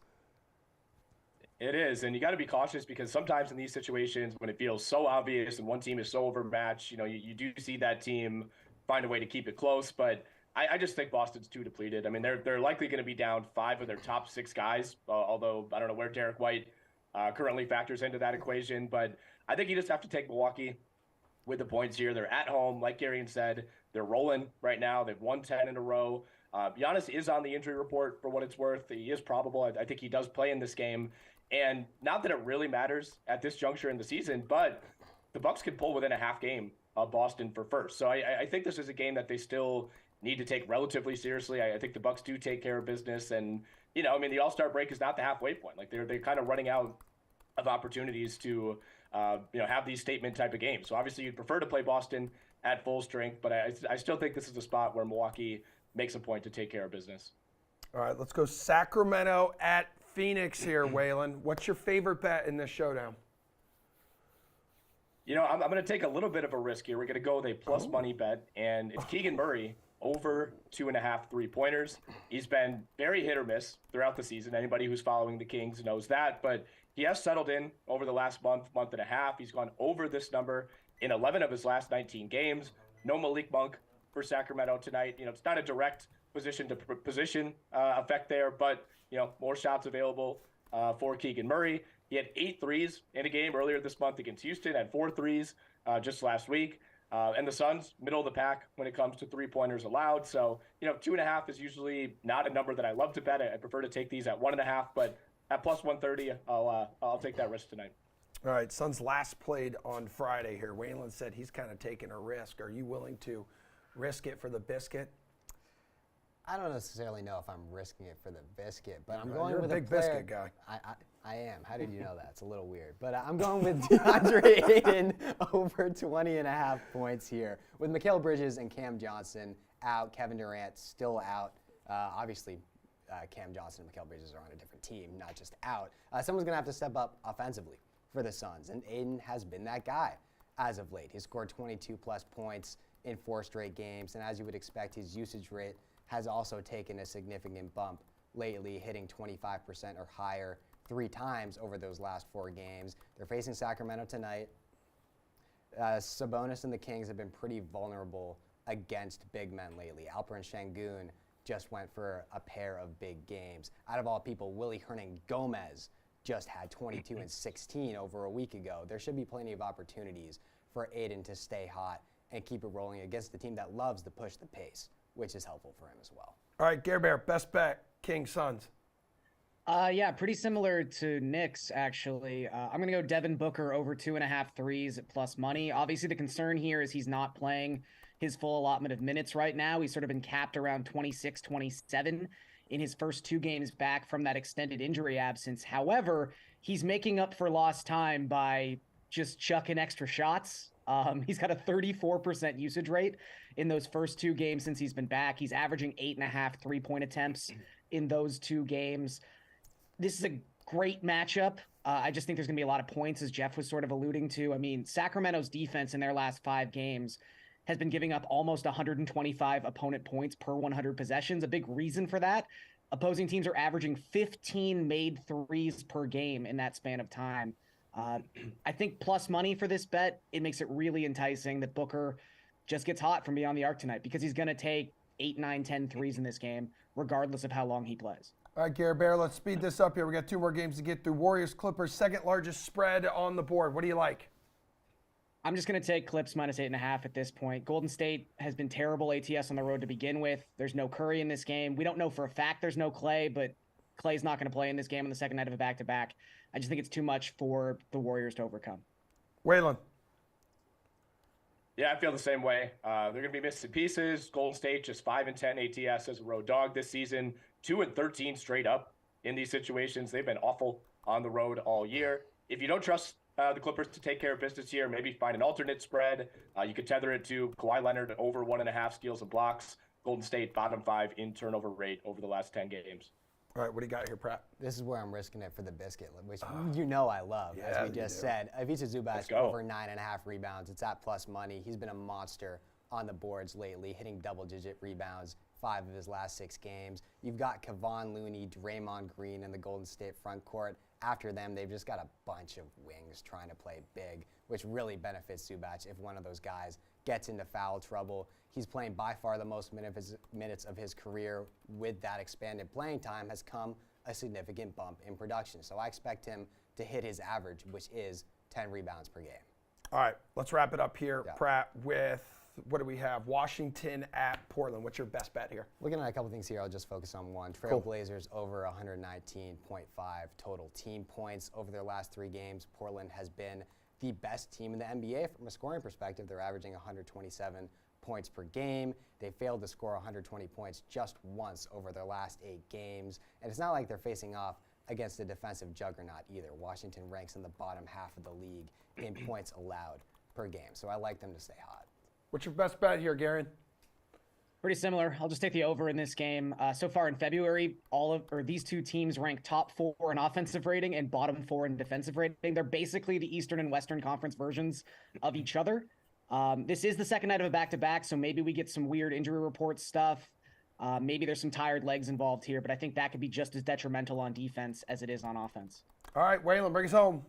It is, and you got to be cautious because sometimes in these situations when it feels so obvious and one team is so overmatched, you do see that team find a way to keep it close. But I just think Boston's too depleted. I mean, they're likely going to be down 5 of their top 6 guys, although I don't know where Derek White currently factors into that equation. But I think you just have to take Milwaukee with the points here. They're at home, like Garion said. They're rolling right now. They've won 10 in a row. Giannis is on the injury report for what it's worth. He is probable. I think he does play in this game. And not that it really matters at this juncture in the season, but the Bucks can pull within a half game of Boston for first. So I think this is a game that they still need to take relatively seriously. I think the Bucks do take care of business. And, the All-Star break is not the halfway point. Like they're kind of running out of opportunities to, have these statement type of games. So obviously you'd prefer to play Boston at full strength, but I still think this is a spot where Milwaukee makes a point to take care of business. All right, let's go Sacramento at Phoenix here, Waylon. What's your favorite bet in this showdown? I'm going to take a little bit of a risk here. We're going to go with a plus money bet, and it's Keegan Murray over 2.5 3-pointers. He's been very hit or miss throughout the season. Anybody who's following the Kings knows that, but he has settled in over the last month and a half. He's gone over this number in 11 of his last 19 games. No Malik Monk for Sacramento tonight. It's not a direct position to position effect there, but more shots available for Keegan Murray. He had 8 threes in a game earlier this month against Houston, had 4 threes just last week. And the Suns, middle of the pack when it comes to 3-pointers allowed. So, 2.5 is usually not a number that I love to bet. I prefer to take these at 1.5, but at plus 130, I'll take that risk tonight. All right, Suns last played on Friday here. Waylon said he's kind of taking a risk. Are you willing to risk it for the biscuit? I don't necessarily know if I'm risking it for the biscuit, but I'm You're going a with big a player. biscuit guy. I am. How did you know that? It's a little weird. But I'm going with DeAndre Ayton over 20.5 points here. With Mikal Bridges and Cam Johnson out, Kevin Durant still out. Obviously, Cam Johnson and Mikal Bridges are on a different team, not just out. Someone's going to have to step up offensively for the Suns, and Ayton has been that guy as of late. He's scored 22-plus points in 4 straight games, and as you would expect, his usage rate has also taken a significant bump lately, hitting 25% or higher 3 times over those last 4 games. They're facing Sacramento tonight. Sabonis and the Kings have been pretty vulnerable against big men lately. Alperen Şengün just went for a pair of big games. Out of all people, Willy Hernangomez just had 22 and 16 over a week ago. There should be plenty of opportunities for Ayton to stay hot and keep it rolling against the team that loves to push the pace, which is helpful for him as well. All right, Gare Bear, best bet, Kings Suns. Yeah, pretty similar to Knicks, actually. I'm going to go Devin Booker over 2.5 threes at plus money. Obviously, the concern here is he's not playing his full allotment of minutes right now. He's sort of been capped around 26, 27 in his first 2 games back from that extended injury absence. However, he's making up for lost time by just chucking extra shots. He's got a 34% usage rate in those first 2 games since he's been back. He's averaging 8.5 3-point attempts in those 2 games. this is a great matchup. I just think there's going to be a lot of points, as Jeff was sort of alluding to. I mean, Sacramento's defense in their last 5 games has been giving up almost 125 opponent points per 100 possessions. A big reason for that, opposing teams are averaging 15 made threes per game in that span of time. I think plus money for this bet, it makes it really enticing that Booker just gets hot from beyond the arc tonight, because he's going to take 8, 9, 10 threes in this game, regardless of how long he plays. All right, Gary Bear, let's speed this up here. We got 2 more games to get through. Warriors-Clippers, second largest spread on the board. What do you like? I'm just going to take Clips minus 8.5 at this point. Golden State has been terrible ATS on the road to begin with. There's no Curry in this game. We don't know for a fact there's no Clay, but Clay's not going to play in this game on the second night of a back-to-back. I just think it's too much for the Warriors to overcome. Waylon. Yeah, I feel the same way. They're going to be missing pieces. Golden State just 5-10 ATS as a road dog this season, 2-13 straight up in these situations. They've been awful on the road all year. If you don't trust the Clippers to take care of business here, maybe find an alternate spread. You could tether it to Kawhi Leonard over 1.5 steals and blocks. Golden State bottom 5 in turnover rate over the last 10 games. All right, what do you got here, Pratt? This is where I'm risking it for the biscuit, which you know I love, as we just said. Ivica Zubac over 9.5 rebounds. It's at plus money. He's been a monster on the boards lately, hitting double-digit rebounds 5 of his last 6 games. You've got Kevon Looney, Draymond Green in the Golden State front court. After them, they've just got a bunch of wings trying to play big, which really benefits Zubac if one of those guys gets into foul trouble. He's playing by far the most minutes of his career. With that expanded playing time has come a significant bump in production. So I expect him to hit his average, which is 10 rebounds per game. All right, let's wrap it up here, Pratt, with what do we have? Washington at Portland. What's your best bet here? Looking at a couple things here, I'll just focus on one. Trailblazers over 119.5 total team points over their last 3 games. Portland has been the best team in the NBA from a scoring perspective. They're averaging 127 points per game. They failed to score 120 points just once over their last 8 games. And it's not like they're facing off against a defensive juggernaut either. Washington ranks in the bottom half of the league in points allowed per game. So I like them to stay hot. What's your best bet here, Garen? Pretty similar. I'll just take the over in this game. So far in February, these 2 teams rank top 4 in offensive rating and bottom 4 in defensive rating. They're basically the Eastern and Western Conference versions of each other. This is the second night of a back-to-back, so maybe we get some weird injury report stuff. Maybe there's some tired legs involved here, but I think that could be just as detrimental on defense as it is on offense. All right, Waylon, bring us home.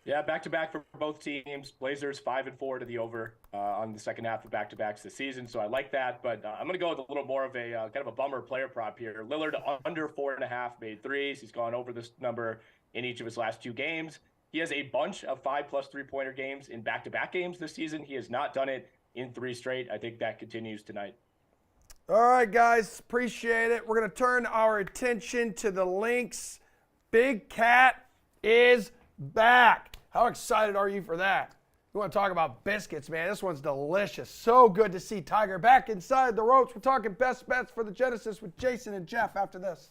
Yeah, back-to-back for both teams. Blazers 5-4 to the over on the second half of back-to-backs this season, so I like that. But I'm going to go with a little more of a kind of a bummer player prop here. Lillard under 4.5 made threes. He's gone over this number in each of his last 2 games. He has a bunch of 5+ three-pointer games in back-to-back games this season. He has not done it in 3 straight. I think that continues tonight. All right, guys, appreciate it. We're going to turn our attention to the Lynx. Big Cat is back. How excited are you for that? You want to talk about biscuits, man. This one's delicious. So good to see Tiger back inside the ropes. We're talking best bets for the Genesis with Jason and Jeff after this.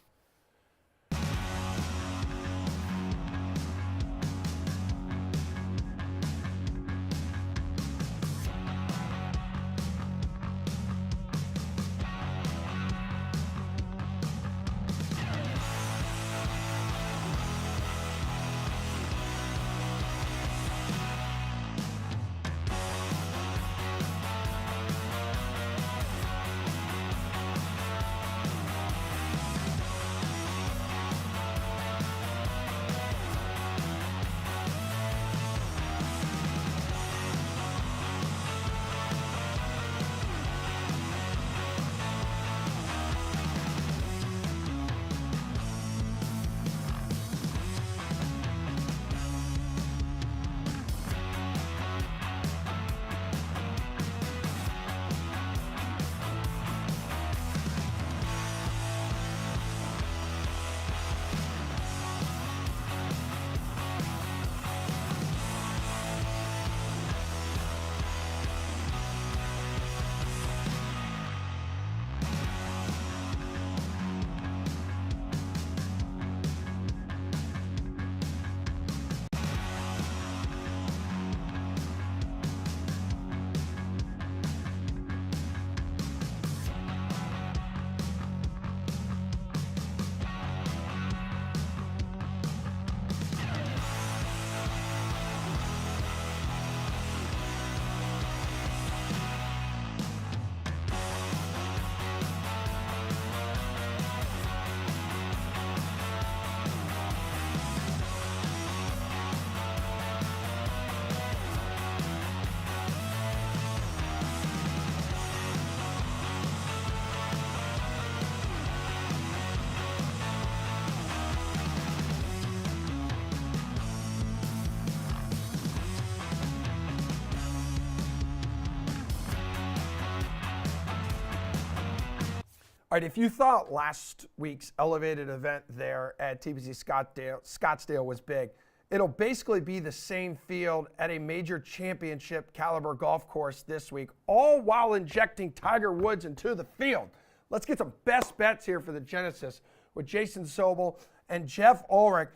All right, if you thought last week's elevated event there at TPC Scottsdale was big, it'll basically be the same field at a major championship caliber golf course this week, all while injecting Tiger Woods into the field. Let's get some best bets here for the Genesis with Jason Sobel and Jeff Ulrich.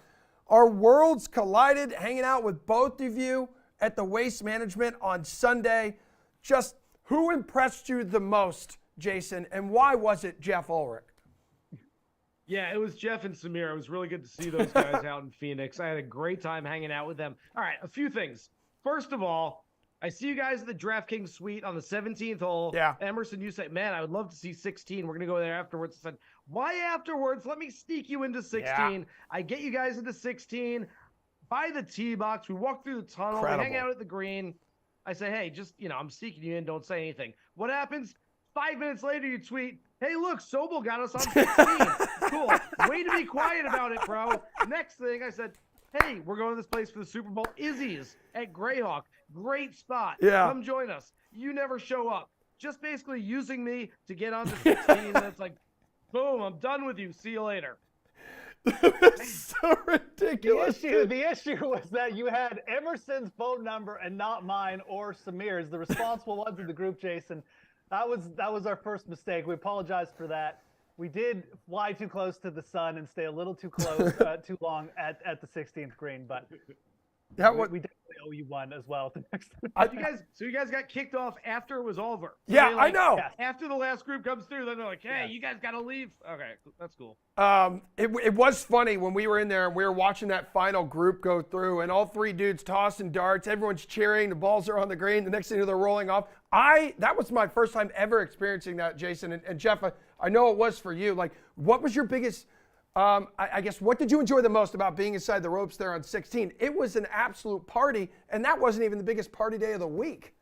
Our worlds collided, hanging out with both of you at the Waste Management on Sunday. Just who impressed you the most, Jason, and why was it Jeff Ulrich? Yeah, it was Jeff and Samir. It was really good to see those guys out in Phoenix. I had a great time hanging out with them. All right, a few things. First of all, I see you guys at the DraftKings suite on the 17th hole. Yeah. Emerson, you say, man, I would love to see 16. We're going to go there afterwards. I said, why afterwards? Let me sneak you into 16. Yeah. I get you guys into 16. By the tee box. We walk through the tunnel. Incredible. We hang out at the green. I say, hey, just, I'm sneaking you in. Don't say anything. What happens? 5 minutes later, you tweet, hey, look, Sobel got us on 16. Cool. Way to be quiet about it, bro. Next thing, I said, hey, we're going to this place for the Super Bowl. Izzy's at Greyhawk. Great spot. Yeah. Come join us. You never show up. Just basically using me to get onto 16. And it's like, boom, I'm done with you. See you later. It's so ridiculous. The issue was that you had Emerson's phone number and not mine or Samir's, the responsible ones in the group, Jason. That was our first mistake. We apologize for that. We did fly too close to the sun and stay a little too close, too long at the 16th green, but we definitely owe you one as well. The next you guys got kicked off after it was over. So Yeah, they, I know. After the last group comes through, then they're like, hey, you guys got to leave. Okay, that's cool. It was funny when we were in there and we were watching that final group go through and all three dudes tossing darts. Everyone's cheering. The balls are on the green. The next thing you know, they're rolling off. That was my first time ever experiencing that, Jason. And Jeff, I know it was for you. Like, what was your biggest, I guess, what did you enjoy the most about being inside the ropes there on 16? It was an absolute party, and that wasn't even the biggest party day of the week.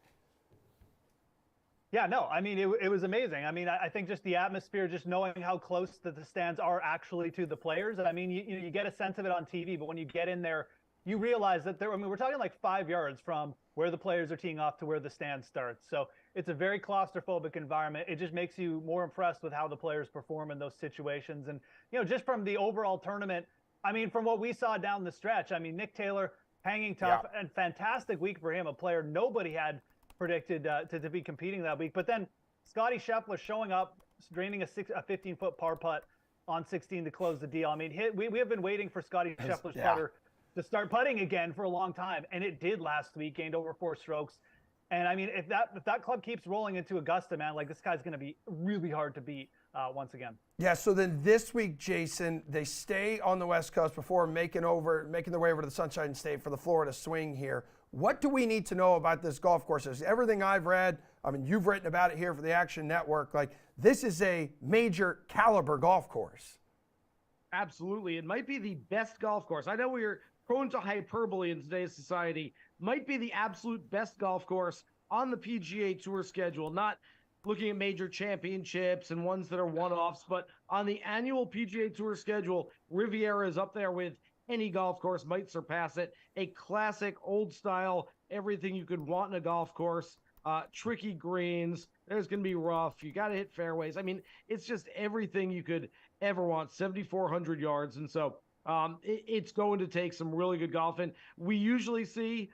Yeah, no, I mean, it was amazing. I mean, I think just the atmosphere, just knowing how close the stands are actually to the players. I mean, you get a sense of it on TV, but when you get in there, you realize that we're talking like 5 yards from where the players are teeing off to where the stand starts. So it's a very claustrophobic environment. It just makes you more impressed with how the players perform in those situations. And, just from the overall tournament, I mean, from what we saw down the stretch, I mean, Nick Taylor hanging tough and fantastic week for him, a player nobody had predicted to be competing that week. But then Scotty Scheffler showing up, draining a 15-foot par putt on 16 to close the deal. I mean, we have been waiting for Scotty Scheffler's putter to start putting again for a long time, and it did last week, gained over 4 strokes. And I mean, if that club keeps rolling into Augusta, man, like this guy's going to be really hard to beat once again. Yeah, so then this week, Jason, they stay on the West Coast before making their way over to the Sunshine State for the Florida swing here. What do we need to know about this golf course? Is everything I've read, I mean, you've written about it here for the Action Network, like this is a major caliber golf course. Absolutely. It might be the best golf course. I know we're prone to hyperbole in today's society. Might be the absolute best golf course on the PGA Tour schedule, not looking at major championships and ones that are one-offs, but on the annual PGA Tour schedule, Riviera is up there with any golf course, might surpass it. A classic, old-style, everything you could want in a golf course. Tricky greens. There's going to be rough. You got to hit fairways. I mean, it's just everything you could ever want. 7,400 yards. And so it's going to take some really good golf. And we usually see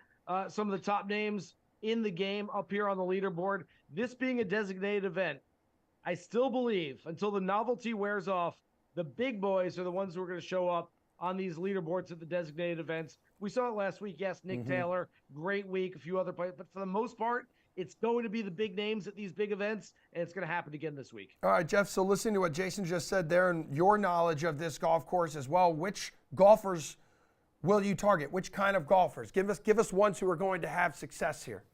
some of the top names in the game up here on the leaderboard. This being a designated event, I still believe until the novelty wears off, the big boys are the ones who are going to show up on these leaderboards at the designated events. We saw it last week. Yes, Nick Taylor, great week, a few other players. But for the most part, it's going to be the big names at these big events, and it's going to happen again this week. All right, Jeff, so listening to what Jason just said there and your knowledge of this golf course as well, which golfers will you target? Which kind of golfers? Give us ones who are going to have success here.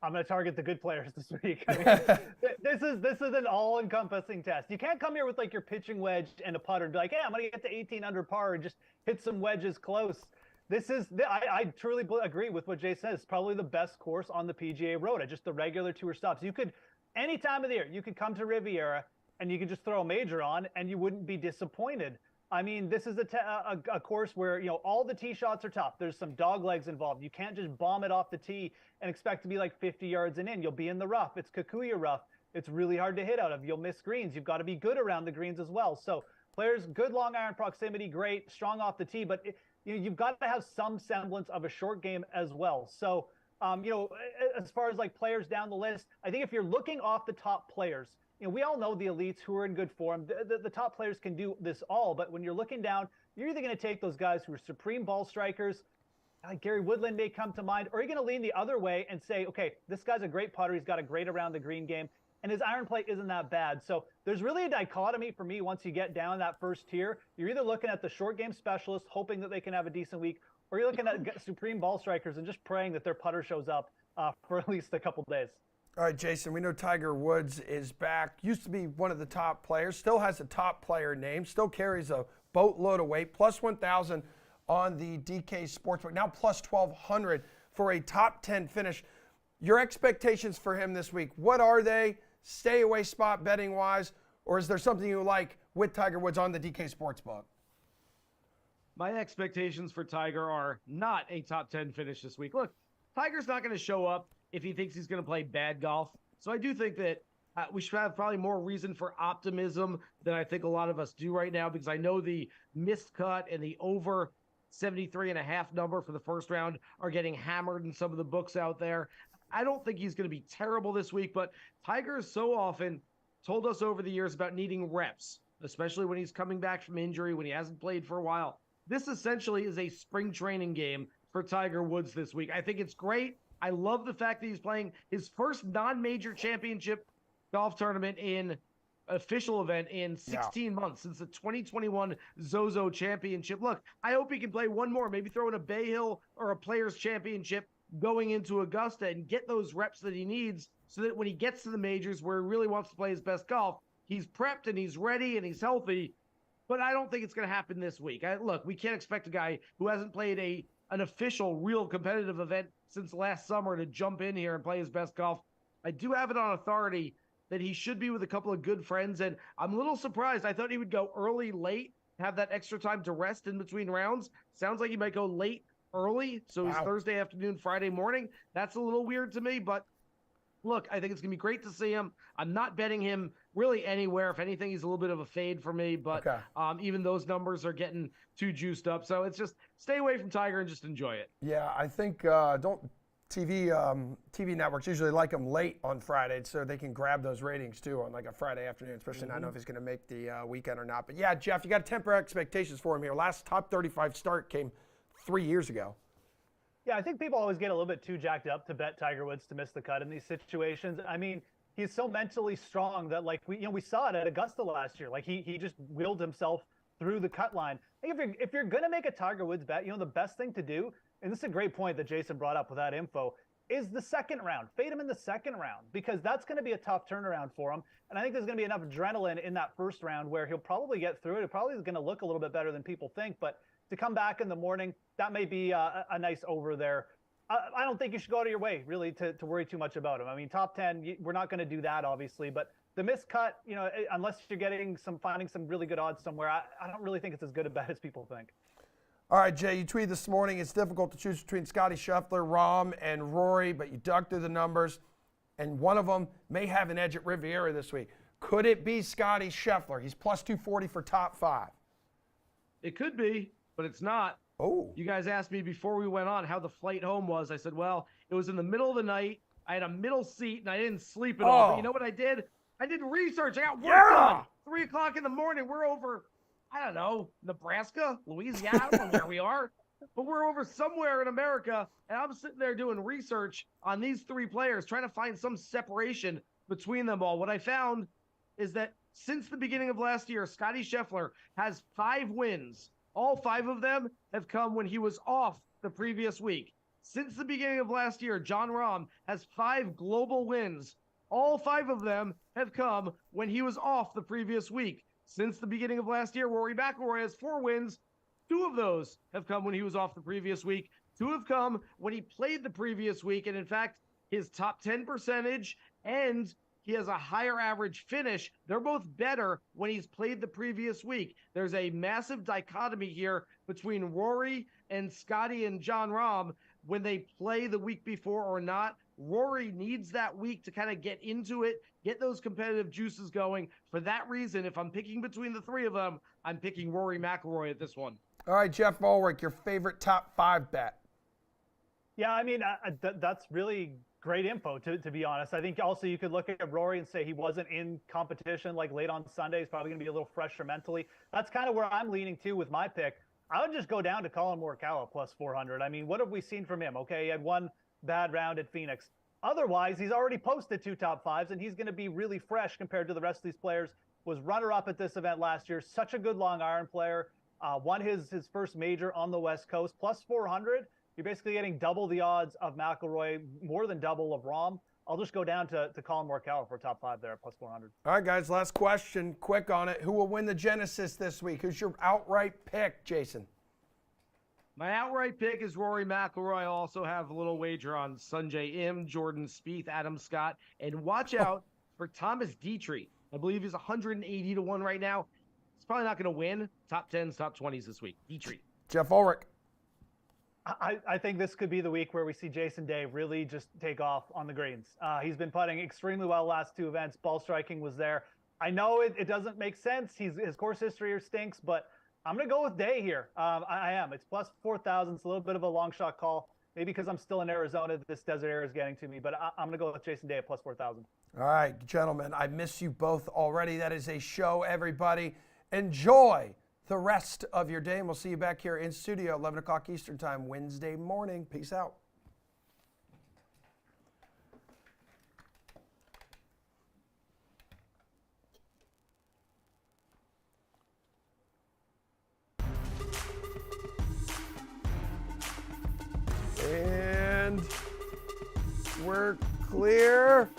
I'm going to target the good players this week. I mean, this is an all-encompassing test. You can't come here with like your pitching wedge and a putter and be like, hey, I'm going to get to 18 under par and just hit some wedges close. I truly agree with what Jay says. It's probably the best course on the PGA Road at just the regular tour stops. You could, any time of the year, you could come to Riviera and you could just throw a major on and you wouldn't be disappointed. I mean, this is a course where, all the tee shots are tough. There's some dog legs involved. You can't just bomb it off the tee and expect to be like 50 yards and in. You'll be in the rough. It's Kikuyu rough. it's really hard to hit out of. You'll miss greens. You've got to be good around the greens as well. So players, good long iron proximity, great, strong off the tee, but you've got to have some semblance of a short game as well. So, as far as like players down the list, I think if you're looking off the top players, we all know the elites who are in good form. The top players can do this all, but when you're looking down, you're either going to take those guys who are supreme ball strikers. Gary Woodland may come to mind, or you're going to lean the other way and say, okay, this guy's a great putter. He's got a great around the green game, and his iron play isn't that bad. So there's really a dichotomy for me once you get down that first tier. You're either looking at the short game specialist, hoping that they can have a decent week, or you're looking at supreme ball strikers and just praying that their putter shows up for at least a couple days. All right, Jason, we know Tiger Woods is back. Used to be one of the top players, still has a top player name, still carries a boatload of weight, plus 1,000 on the DK Sportsbook, now plus 1,200 for a top 10 finish. Your expectations for him this week, what are they? Stay away spot betting wise, or is there something you like with Tiger Woods on the DK Sportsbook? My expectations for Tiger are not a top 10 finish this week. Look, Tiger's not going to show up if he thinks he's going to play bad golf. So I do think that we should have probably more reason for optimism than I think a lot of us do right now, because I know the missed cut and the over 73.5 number for the first round are getting hammered in some of the books out there. I don't think he's going to be terrible this week, but Tiger has so often told us over the years about needing reps, especially when he's coming back from injury, when he hasn't played for a while. This essentially is a spring training game for Tiger Woods this week. I think it's great. I love the fact that he's playing his first non-major championship golf tournament in official event in 16 months since the 2021 Zozo Championship. Look, I hope he can play one more, maybe throw in a Bay Hill or a Players Championship going into Augusta and get those reps that he needs so that when he gets to the majors where he really wants to play his best golf, he's prepped and he's ready and he's healthy. But I don't think it's going to happen this week. Look, we can't expect a guy who hasn't played an official, real competitive event since last summer to jump in here and play his best golf. I do have it on authority that he should be with a couple of good friends, and I'm a little surprised. I thought he would go early, late, have that extra time to rest in between rounds. Sounds like he might go late, early, so he's Thursday afternoon, Friday morning. That's a little weird to me, but look, I think it's going to be great to see him. I'm not betting him really anywhere. If anything, he's a little bit of a fade for me, but even those numbers are getting too juiced up. So it's just stay away from Tiger and just enjoy it. Yeah, I think TV networks usually like him late on Friday so they can grab those ratings too on like a Friday afternoon, especially not know if he's going to make the weekend or not. But yeah, Jeff, you got to temper expectations for him here. Last top 35 start came 3 years ago. Yeah, I think people always get a little bit too jacked up to bet Tiger Woods to miss the cut in these situations. I mean, he's so mentally strong that like we saw it at Augusta last year. Like he just willed himself through the cut line. I think if you're gonna make a Tiger Woods bet, the best thing to do, and this is a great point that Jason brought up with that info, is the second round. Fade him in the second round because that's going to be a tough turnaround for him. And I think there's going to be enough adrenaline in that first round where he'll probably get through it. It probably is going to look a little bit better than people think, but to come back in the morning, that may be a nice over there. I don't think you should go out of your way, really, to worry too much about him. I mean, top 10, we're not going to do that, obviously, but the miscut, unless you're finding some really good odds somewhere, I don't really think it's as good a bet as people think. All right, Jay, you tweeted this morning, it's difficult to choose between Scotty Scheffler, Rahm, and Rory, but you dug through the numbers, and one of them may have an edge at Riviera this week. Could it be Scotty Scheffler? He's plus 240 for top 5. It could be, but it's not. Oh. You guys asked me before we went on how the flight home was. I said, well, it was in the middle of the night. I had a middle seat, and I didn't sleep at all. But you know what I did? I did research. I got work done. 3 o'clock in the morning. We're over, I don't know, Nebraska, Louisiana, I don't know where we are. But we're over somewhere in America, and I'm sitting there doing research on these 3 players, trying to find some separation between them all. What I found is that since the beginning of last year, Scotty Scheffler has 5 wins. All 5 of them have come when he was off the previous week. Since the beginning of last year, Jon Rahm has 5 global wins. All 5 of them have come when he was off the previous week. Since the beginning of last year, Rory McIlroy has 4 wins. 2 of those have come when he was off the previous week. 2 have come when he played the previous week. And in fact, his top 10 percentage and he has a higher average finish. They're both better when he's played the previous week. There's a massive dichotomy here between Rory and Scotty and Jon Rahm when they play the week before or not. Rory needs that week to kind of get into it, get those competitive juices going. For that reason, if I'm picking between the three of them, I'm picking Rory McIlroy at this one. All right, Jeff Ulrich, your favorite top 5 bet. Yeah, I mean, that's really great info, to be honest. I think also you could look at Rory and say he wasn't in competition like late on Sunday. He's probably going to be a little fresher mentally. That's kind of where I'm leaning to with my pick. I would just go down to Colin Morikawa plus 400. I mean, what have we seen from him? Okay, he had one bad round at Phoenix. Otherwise, he's already posted 2 top 5s, and he's going to be really fresh compared to the rest of these players. Was runner-up at this event last year. Such a good long iron player. Won his first major on the West Coast. Plus 400. You're basically getting double the odds of McIlroy, more than double of Rahm. I'll just go down to Colin Morikawa for top 5 there at plus 400. All right, guys, last question. Quick on it. Who will win the Genesis this week? Who's your outright pick, Jason? My outright pick is Rory McIlroy. I also have a little wager on Sungjae Im, Jordan Spieth, Adam Scott, and watch out for Thomas Dietrich. I believe he's 180 to 1 right now. He's probably not going to win top 10s, top 20s this week. Dietrich. Jeff Ulrich. I think this could be the week where we see Jason Day really just take off on the greens. He's been putting extremely well last 2 events. Ball striking was there. I know it doesn't make sense. His course history here stinks, but I'm going to go with Day here. I am. It's plus 4,000. It's a little bit of a long shot call. Maybe because I'm still in Arizona, this desert air is getting to me, but I'm going to go with Jason Day at plus 4,000. All right, gentlemen, I miss you both already. That is a show, everybody. Enjoy the rest of your day, and we'll see you back here in studio 11 o'clock Eastern Time Wednesday morning. Peace out. And we're clear.